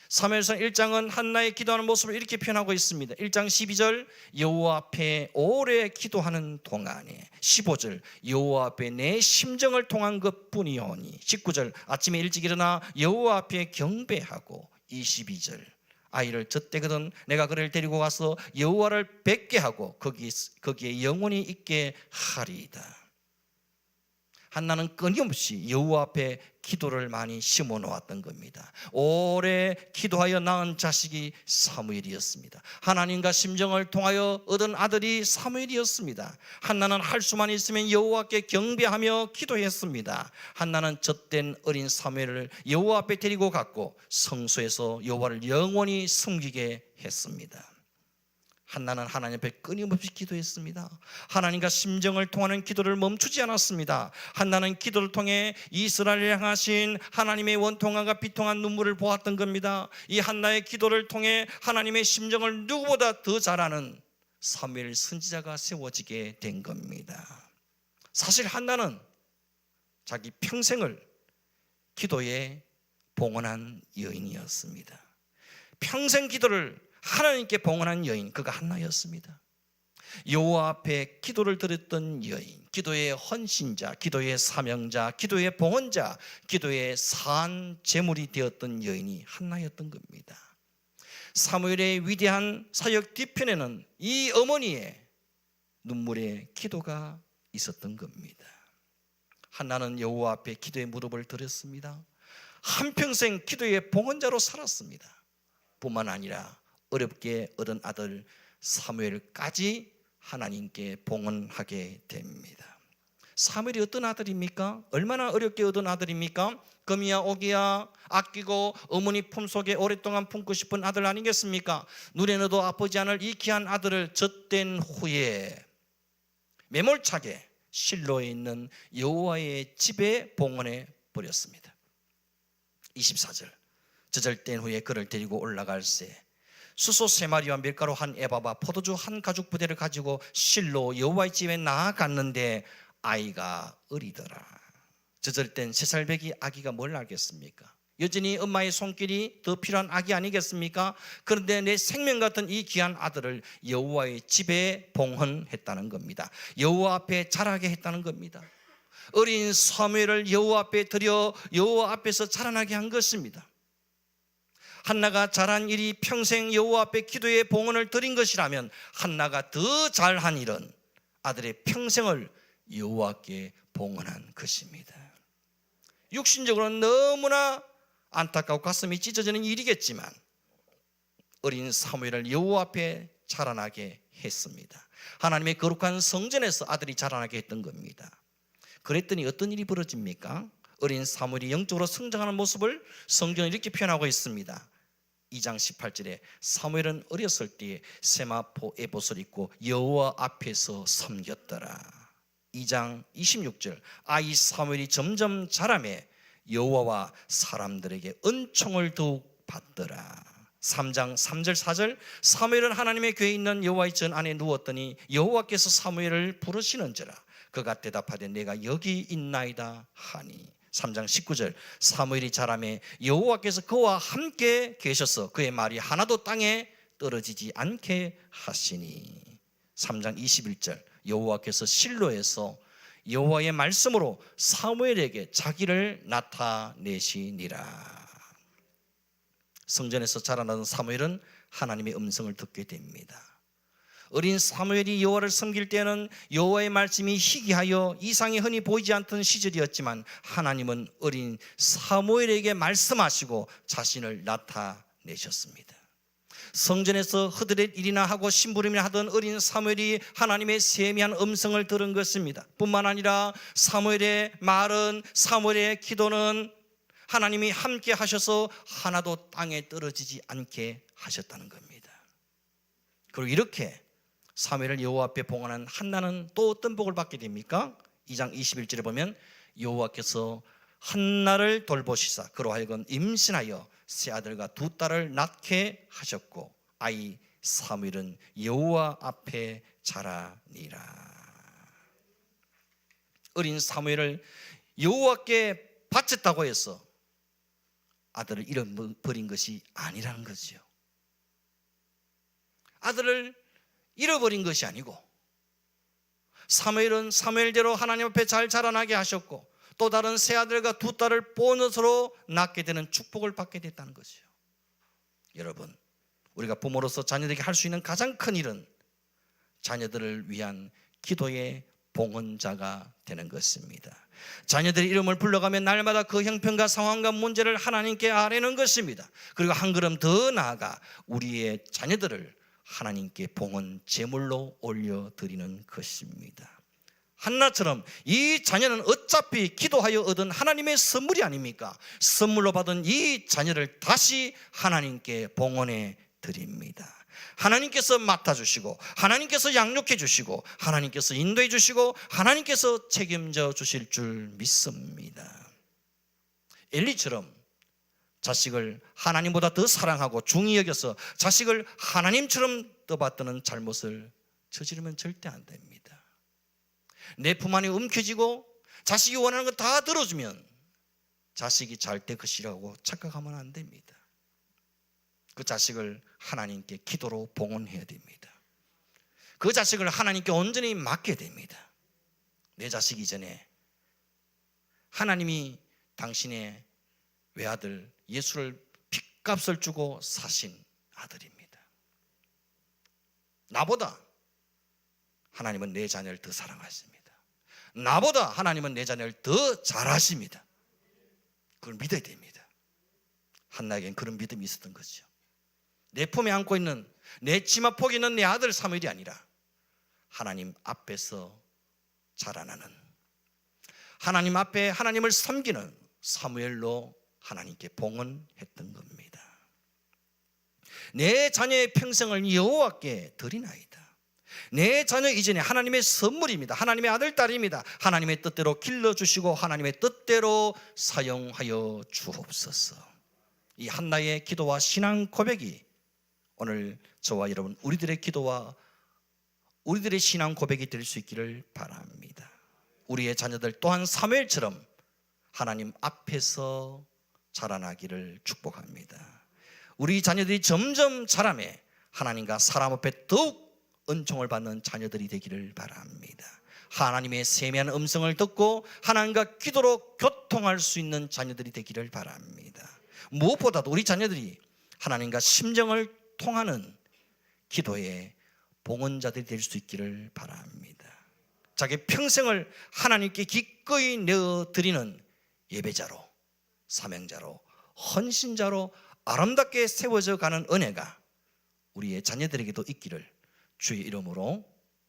사무엘상 1장은 한나의 기도하는 모습을 이렇게 표현하고 있습니다. 1장 12절 여호와 앞에 오래 기도하는 동안에, 15절 여호와 앞에 내 심정을 통한 것뿐이오니, 19절 아침에 일찍 일어나 여호와 앞에 경배하고, 22절 아이를 젖대거든 내가 그를 데리고 가서 여호와를 뵙게 하고 거기에 영원히 있게 하리이다. 한나는 끊임없이 여호와 앞에 기도를 많이 심어 놓았던 겁니다. 오래 기도하여 낳은 자식이 사무엘이었습니다. 하나님과 심정을 통하여 얻은 아들이 사무엘이었습니다. 한나는 할 수만 있으면 여호와께 경배하며 기도했습니다. 한나는 젖된 어린 사무엘을 여호와 앞에 데리고 갔고 성소에서 여호와를 영원히 섬기게 했습니다. 한나는 하나님 앞에 끊임없이 기도했습니다. 하나님과 심정을 통하는 기도를 멈추지 않았습니다. 한나는 기도를 통해 이스라엘을 향하신 하나님의 원통함과 비통한 눈물을 보았던 겁니다. 이 한나의 기도를 통해 하나님의 심정을 누구보다 더 잘 아는 사무엘 선지자가 세워지게 된 겁니다. 사실 한나는 자기 평생을 기도에 봉헌한 여인이었습니다. 평생 기도를 하나님께 봉헌한 여인, 그가 한나였습니다. 여호와 앞에 기도를 드렸던 여인, 기도의 헌신자, 기도의 사명자, 기도의 봉헌자, 기도의 산 제물이 되었던 여인이 한나였던 겁니다. 사무엘의 위대한 사역 뒤편에는 이 어머니의 눈물의 기도가 있었던 겁니다. 한나는 여호와 앞에 기도의 무릎을 드렸습니다. 한평생 기도의 봉헌자로 살았습니다. 뿐만 아니라 어렵게 얻은 아들 사무엘까지 하나님께 봉헌하게 됩니다. 사무엘이 어떤 아들입니까? 얼마나 어렵게 얻은 아들입니까? 금이야 오기야 아끼고 어머니 품속에 오랫동안 품고 싶은 아들 아니겠습니까? 눈에 넣어도 아프지 않을 이 귀한 아들을 젖된 후에 매몰차게 실로에 있는 여호와의 집에 봉헌해 버렸습니다. 24절, 젖을 후에 그를 데리고 올라갈새 수소 3마리와 밀가루 1에바와 포도주 1가죽 부대를 가지고 실로 여호와의 집에 나아갔는데 아이가 어리더라. 젖을 땐 3살배기 아기가 뭘 알겠습니까? 여전히 엄마의 손길이 더 필요한 아기 아니겠습니까? 그런데 내 생명 같은 이 귀한 아들을 여호와의 집에 봉헌했다는 겁니다. 여호와 앞에 자라게 했다는 겁니다. 어린 사무엘을 여호와 앞에 드려 여호와 앞에서 자라나게 한 것입니다. 한나가 잘한 일이 평생 여호와 앞에 기도의 봉헌을 드린 것이라면 한나가 더 잘한 일은 아들의 평생을 여호와께 봉헌한 것입니다. 육신적으로는 너무나 안타깝고 가슴이 찢어지는 일이겠지만 어린 사무엘을 여호와 앞에 자라나게 했습니다. 하나님의 거룩한 성전에서 아들이 자라나게 했던 겁니다. 그랬더니 어떤 일이 벌어집니까? 어린 사무엘이 영적으로 성장하는 모습을 성경은 이렇게 표현하고 있습니다. 2장 18절에 사무엘은 어렸을 때에 세마포 에봇을 입고 여호와 앞에서 섬겼더라. 2장 26절 아이 사무엘이 점점 자라매 여호와와 사람들에게 은총을 더욱 받더라. 3장 3절 4절 사무엘은 하나님의 궤에 있는 여호와의 전 안에 누웠더니 여호와께서 사무엘을 부르시는지라 그가 대답하되 내가 여기 있나이다 하니. 3장 19절 사무엘이 자라매 여호와께서 그와 함께 계셔서 그의 말이 하나도 땅에 떨어지지 않게 하시니. 3장 21절 여호와께서 실로에서 여호와의 말씀으로 사무엘에게 자기를 나타내시니라. 성전에서 자라나던 사무엘은 하나님의 음성을 듣게 됩니다. 어린 사무엘이 여호와를 섬길 때는 여호와의 말씀이 희귀하여 이상이 흔히 보이지 않던 시절이었지만 하나님은 어린 사무엘에게 말씀하시고 자신을 나타내셨습니다. 성전에서 흐드렛 일이나 하고 심부름이나 하던 어린 사무엘이 하나님의 세미한 음성을 들은 것입니다. 뿐만 아니라 사무엘의 말은, 사무엘의 기도는 하나님이 함께 하셔서 하나도 땅에 떨어지지 않게 하셨다는 겁니다. 그리고 이렇게 사무엘을 여호와 앞에 봉헌한 한나는 또 어떤 복을 받게 됩니까? 2장 21절에 보면 여호와께서 한나를 돌보시사 그로 하여금 임신하여 세 아들과 두 딸을 낳게 하셨고 아이 사무엘은 여호와 앞에 자라니라. 어린 사무엘을 여호와께 바쳤다고 해서 아들을 잃어버린 것이 아니라는 거죠. 아들을 잃어버린 것이 아니고 사무엘은 사무엘대로 하나님 앞에 잘 자라나게 하셨고 또 다른 세 아들과 두 딸을 보너스로 낳게 되는 축복을 받게 됐다는 것이죠. 여러분, 우리가 부모로서 자녀들에게 할 수 있는 가장 큰 일은 자녀들을 위한 기도의 봉헌자가 되는 것입니다. 자녀들의 이름을 불러가며 날마다 그 형편과 상황과 문제를 하나님께 아뢰는 것입니다. 그리고 한 걸음 더 나아가 우리의 자녀들을 하나님께 봉헌 제물로 올려드리는 것입니다. 한나처럼 이 자녀는 어차피 기도하여 얻은 하나님의 선물이 아닙니까? 선물로 받은 이 자녀를 다시 하나님께 봉헌해 드립니다. 하나님께서 맡아주시고 하나님께서 양육해 주시고 하나님께서 인도해 주시고 하나님께서 책임져 주실 줄 믿습니다. 엘리처럼 자식을 하나님보다 더 사랑하고 중히 여겨서 자식을 하나님처럼 떠받드는 잘못을 저지르면 절대 안 됩니다. 내 품 안에 움켜쥐고 자식이 원하는 거 다 들어주면 자식이 잘 될 것이라고 착각하면 안 됩니다. 그 자식을 하나님께 기도로 봉헌해야 됩니다. 그 자식을 하나님께 온전히 맡게 됩니다. 내 자식 이전에 하나님이 당신의 외아들 예수를 핏값을 주고 사신 아들입니다. 나보다 하나님은 내 자녀를 더 사랑하십니다. 나보다 하나님은 내 자녀를 더 잘하십니다. 그걸 믿어야 됩니다. 한나에겐 그런 믿음이 있었던 거죠. 내 품에 안고 있는 내 치마폭에 있는 내 아들 사무엘이 아니라 하나님 앞에서 자라나는, 하나님 앞에 하나님을 섬기는 사무엘로 하나님께 봉헌했던 겁니다. 내 자녀의 평생을 여호와께 드리나이다. 내 자녀 이전에 하나님의 선물입니다. 하나님의 아들, 딸입니다. 하나님의 뜻대로 길러주시고 하나님의 뜻대로 사용하여 주옵소서. 이 한나의 기도와 신앙 고백이 오늘 저와 여러분 우리들의 기도와 우리들의 신앙 고백이 될 수 있기를 바랍니다. 우리의 자녀들 또한 사무엘처럼 하나님 앞에서 자라나기를 축복합니다. 우리 자녀들이 점점 자라매 하나님과 사람 앞에 더욱 은총을 받는 자녀들이 되기를 바랍니다. 하나님의 세미한 음성을 듣고 하나님과 기도로 교통할 수 있는 자녀들이 되기를 바랍니다. 무엇보다도 우리 자녀들이 하나님과 심정을 통하는 기도의 봉헌자들이 될 수 있기를 바랍니다. 자기 평생을 하나님께 기꺼이 내어드리는 예배자로, 사명자로, 헌신자로 아름답게 세워져 가는 은혜가 우리의 자녀들에게도 있기를 주의 이름으로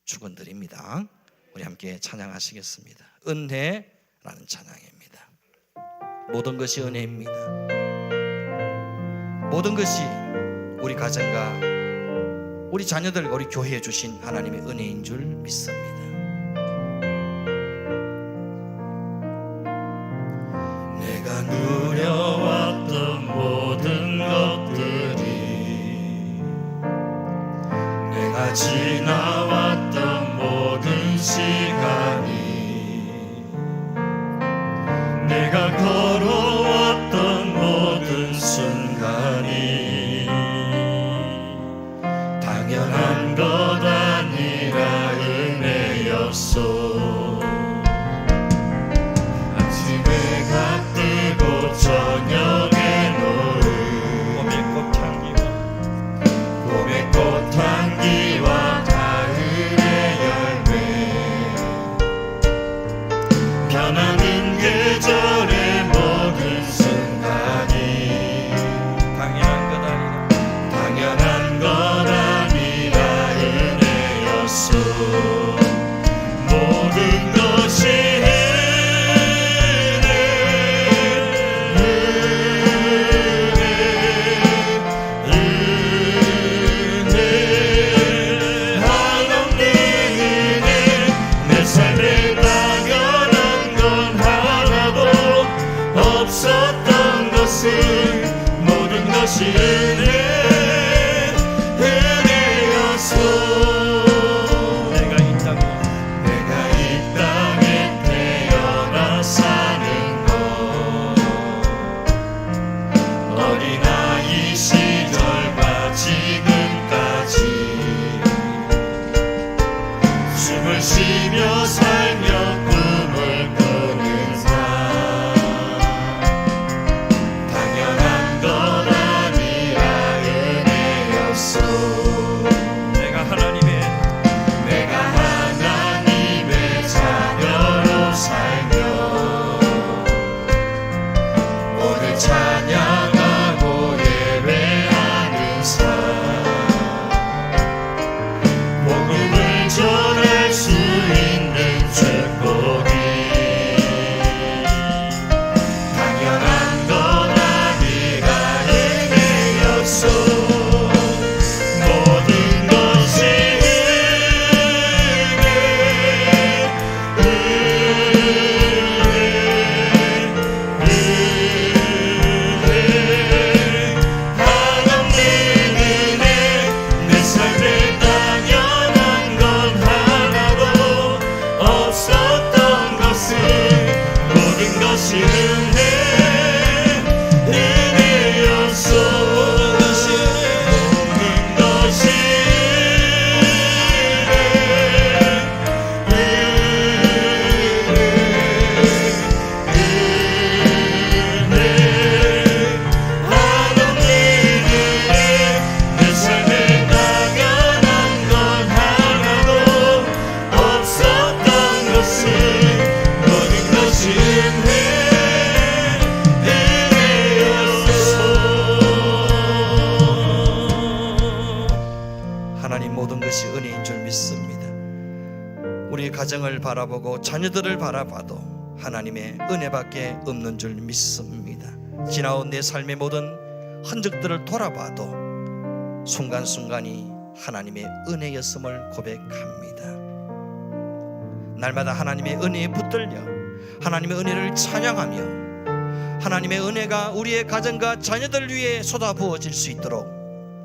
축원드립니다. 우리 함께 찬양하시겠습니다. 은혜라는 찬양입니다. 모든 것이 은혜입니다. 모든 것이 우리 가정과 우리 자녀들, 우리 교회에 주신 하나님의 은혜인 줄 믿습니다. 내가 누려왔던 모든 것들이, 내가 지나왔던 모든 시간이, 내가 걸어왔던 모든 순간이 당연한 것 아니라 은혜였소. 아침에 가 뜨고 저녁에 노을, 봄의 꽃향기와 가을의 열매, 변하는 계절의 모든 순간이 당연한 것 아니라 은혜였소. 모든 것이 없었던 것은 모든 것이 은혜였소. 내가 이 땅에 태어나 사는 것, 어린아이 시절과 지금까지 숨을 쉬며 살며 꿈을 꾸는 삶, 당연한 것 아니라 은혜였소. 내가 하나님의 자녀로 살며 오늘 찬양하고 예배하는 삶, 복음을 전할 수 있는 주 우리 가정을 바라보고 자녀들을 바라봐도 하나님의 은혜밖에 없는 줄 믿습니다. 지나온 내 삶의 모든 흔적들을 돌아봐도 순간순간이 하나님의 은혜였음을 고백합니다. 날마다 하나님의 은혜에 붙들려 하나님의 은혜를 찬양하며 하나님의 은혜가 우리의 가정과 자녀들 위에 쏟아부어질 수 있도록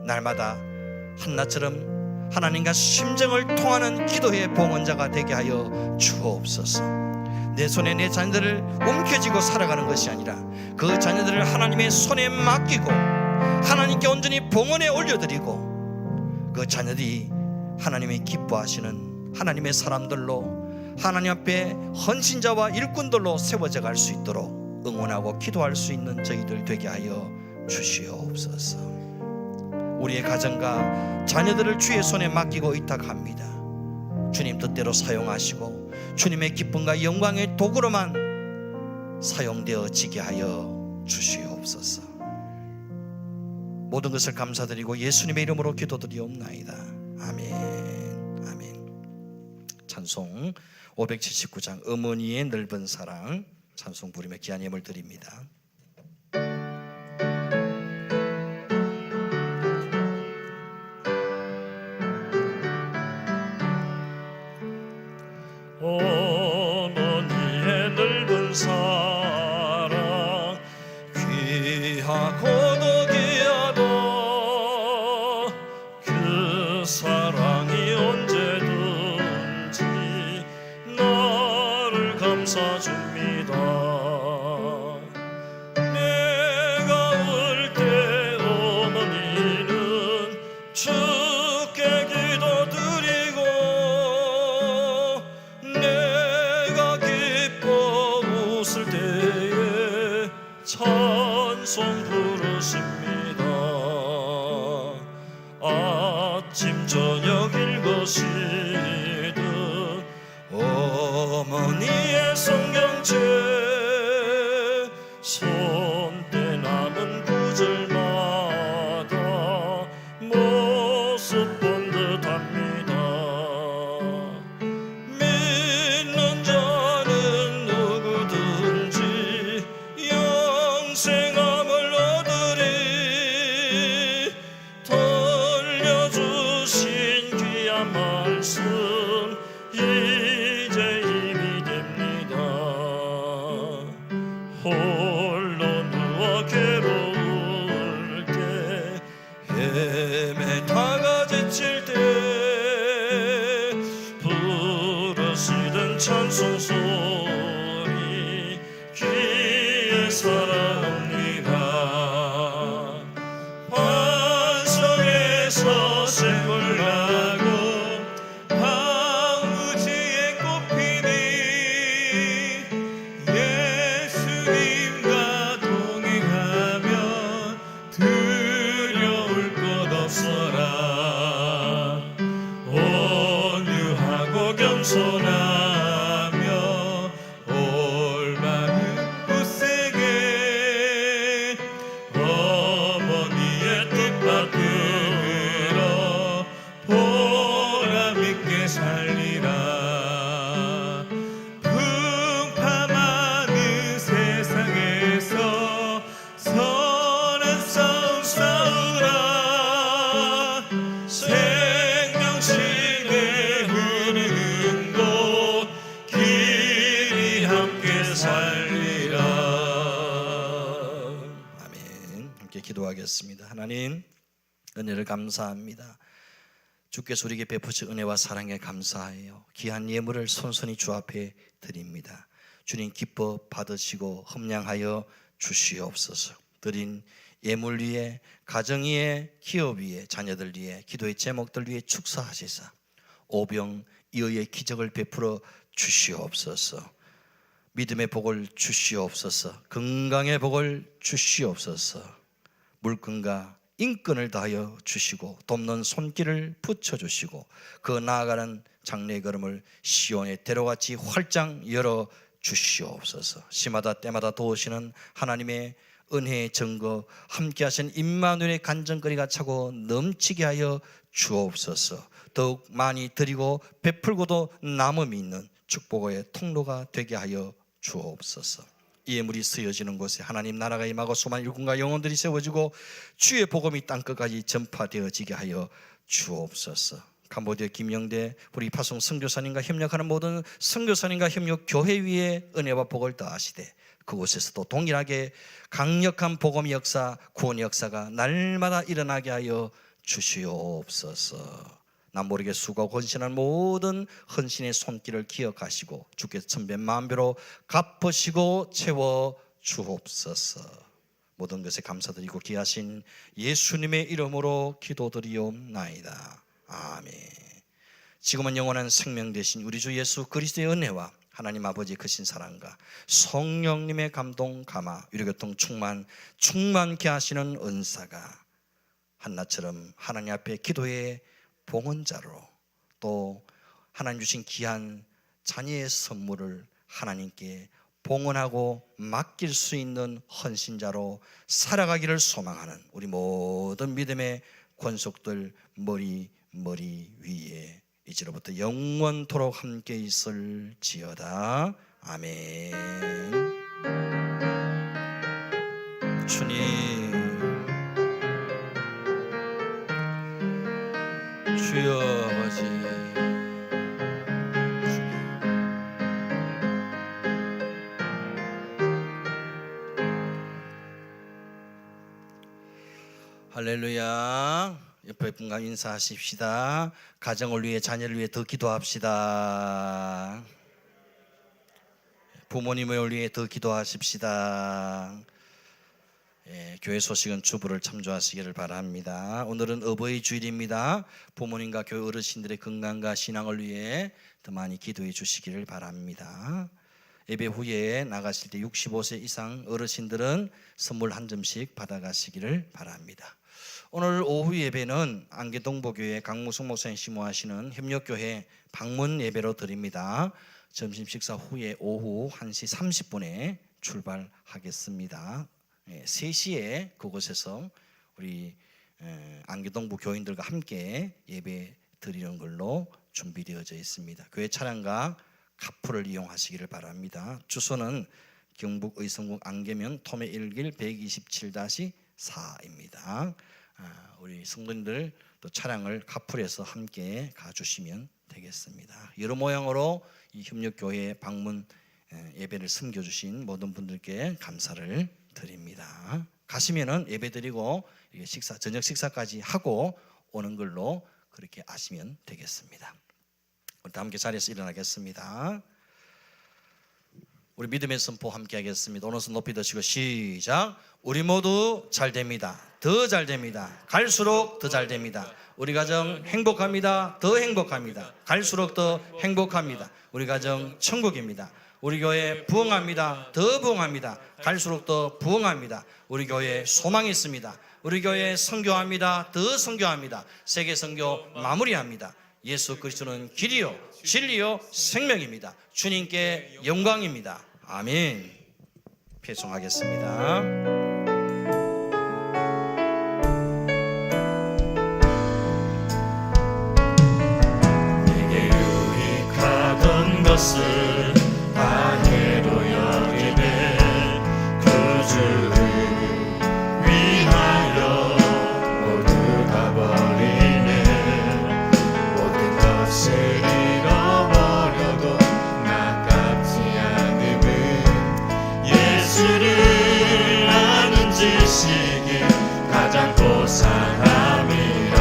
날마다 한나처럼 하나님과 심정을 통하는 기도의 봉헌자가 되게 하여 주옵소서. 내 손에 내 자녀들을 움켜쥐고 살아가는 것이 아니라 그 자녀들을 하나님의 손에 맡기고 하나님께 온전히 봉헌에 올려드리고 그 자녀들이 하나님이 기뻐하시는 하나님의 사람들로 하나님 앞에 헌신자와 일꾼들로 세워져 갈 수 있도록 응원하고 기도할 수 있는 저희들 되게 하여 주시옵소서. 우리의 가정과 자녀들을 주의 손에 맡기고 의탁합니다. 주님 뜻대로 사용하시고 주님의 기쁨과 영광의 도구로만 사용되어지게 하여 주시옵소서. 모든 것을 감사드리고 예수님의 이름으로 기도드리옵나이다. 아멘. 아멘. 찬송 579장 어머니의 넓은 사랑 찬송 부르며 귀한 예물 드립니다. 어머니의 넓은 사랑 귀하고도 귀하도 그 사랑이 언제든지 나를 감싸줍니다. 내가 울 때 어머니는 주께 기도드리고 내가 기뻐 웃을 때에 찬송 부르십니다. 아침 저녁 읽으시듯 어머니의 성경책 손때 남은 구절마다 모습 본 듯합니다. 믿는 자는 누구든지 영생함을 얻으리. 돌려주신 귀한 말씀 이제 힘이 됩니다. 홀로 누워 괴로울 때 헤매다가 지칠 때 부르시던 찬송 소리 귀에 살아옵니다. 반석에서 샘물 나고 황무지에 꽃피니 예수님과 동행하면 두려울 것 없어라. 온유하고 겸손하며 올바른 후세게 어머니의 뜻받들어 보람있게 살리라. 풍파많은 세상에서 선한 싸움 싸우라. 생명실에 흐르는 곳 길이 함께 살리라. 아멘. 함께 기도하겠습니다. 하나님 은혜를 감사합니다. 주께서 우리에게 베푸신 은혜와 사랑에 감사해요. 귀한 예물을 손손히 주 앞에 드립니다. 주님 기뻐 받으시고 흠량하여 주시옵소서. 드린 예물 위에 가정 위에 기업 위에 자녀들 위에 기도의 제목들 위에 축사하시사 오병이어의 기적을 베풀어 주시옵소서. 믿음의 복을 주시옵소서. 건강의 복을 주시옵소서. 물건과 인권을 다하여 주시고 돕는 손길을 붙여주시고 그 나아가는 장래의 걸음을 시온의 대로같이 활짝 열어 주시옵소서. 시마다 때마다 도우시는 하나님의 은혜의 증거 함께 하신 임마누엘의 간증거리가 차고 넘치게 하여 주옵소서. 더욱 많이 드리고 베풀고도 남음이 있는 축복의 통로가 되게 하여 주옵소서. 이에 물이 쓰여지는 곳에 하나님 나라가 임하고 수많은 일꾼과 영혼들이 세워지고 주의 복음이 땅끝까지 전파되어지게 하여 주옵소서. 캄보디아 김영대 우리 파송 선교사님과 협력하는 모든 선교사님과 협력 교회 위에 은혜와 복을 더하시되 그곳에서도 동일하게 강력한 복음의 역사, 구원의 역사가 날마다 일어나게 하여 주시옵소서. 남모르게 수고하고 헌신한 모든 헌신의 손길을 기억하시고 주께서 천배 만배로 갚으시고 채워 주옵소서. 모든 것에 감사드리고 귀하신 예수님의 이름으로 기도드리옵나이다. 아멘. 지금은 영원한 생명 되신 우리 주 예수 그리스도의 은혜와 하나님 아버지의 크신 사랑과 성령님의 감동 감화 유료교통 충만케 하시는 은사가 한나처럼 하나님 앞에 기도의 봉헌자로 또 하나님 주신 귀한 자녀의 선물을 하나님께 봉헌하고 맡길 수 있는 헌신자로 살아가기를 소망하는 우리 모든 믿음의 권속들 머리 위에 이제로부터 영원토록 함께 있을지어다. 아멘. 주님, 주여 아버지, 할렐루야. 옆에 분과 인사하십시다. 가정을 위해 자녀를 위해 더 기도합시다. 부모님을 위해 더 기도하십시다. 교회 소식은 주부를 참조하시기를 바랍니다. 오늘은 어버이 주일입니다. 부모님과 교회 어르신들의 건강과 신앙을 위해 더 많이 기도해 주시기를 바랍니다. 예배 후에 나가실 때 65세 이상 어르신들은 선물 한 점씩 받아가시기를 바랍니다. 오늘 오후 예배는 안개동보교회 강무숙 목사님 심호하시는 협력교회 방문 예배로 드립니다. 점심 식사 후에 오후 1시 30분에 출발하겠습니다. 3시에 그곳에서 우리 안개동부 교인들과 함께 예배 드리는 걸로 준비되어져 있습니다. 교회 차량과 카풀을 이용하시기를 바랍니다. 주소는 경북 의성군 안개면 토매 1길 127-4입니다. 우리 성도님들 또 차량을 카풀해서 함께 가주시면 되겠습니다. 여러 모양으로 이 협력교회 방문 예배를 섬겨주신 모든 분들께 감사를 드립니다. 가시면은 예배 드리고 저녁 식사까지 하고 오는 걸로 그렇게 아시면 되겠습니다. 우리 다 함께 자리에서 일어나겠습니다. 우리 믿음의 선포 함께 하겠습니다. 오른손 높이 드시고 시작. 우리 모두 잘 됩니다. 더 잘 됩니다. 갈수록 더 잘 됩니다. 우리 가정 행복합니다. 더 행복합니다. 갈수록 더 행복합니다. 우리 가정 천국입니다. 우리 교회 부흥합니다. 더 부흥합니다. 갈수록 더 부흥합니다. 우리 교회 소망이 있습니다. 우리 교회 선교합니다. 더 선교합니다. 세계 선교 마무리합니다. 예수 그리스도는 길이요 진리요 생명입니다. 주님께 영광입니다. 아멘. 배송하겠습니다. 내게 유익하던 것을 방해로 여기네 그 주를 위하여 모두 다 버리네. 모든 것을 잃어버려도 나깝지 않음은 예수를 아는 지식이 가장 고상함이라.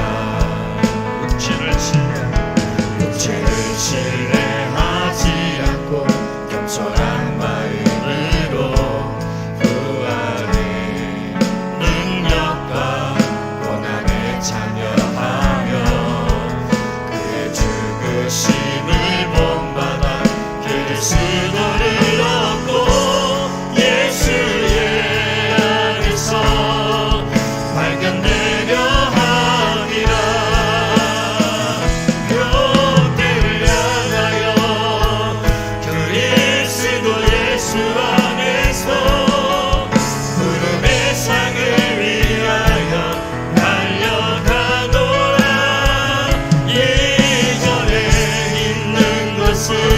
육체를 신뢰하지 않고 것을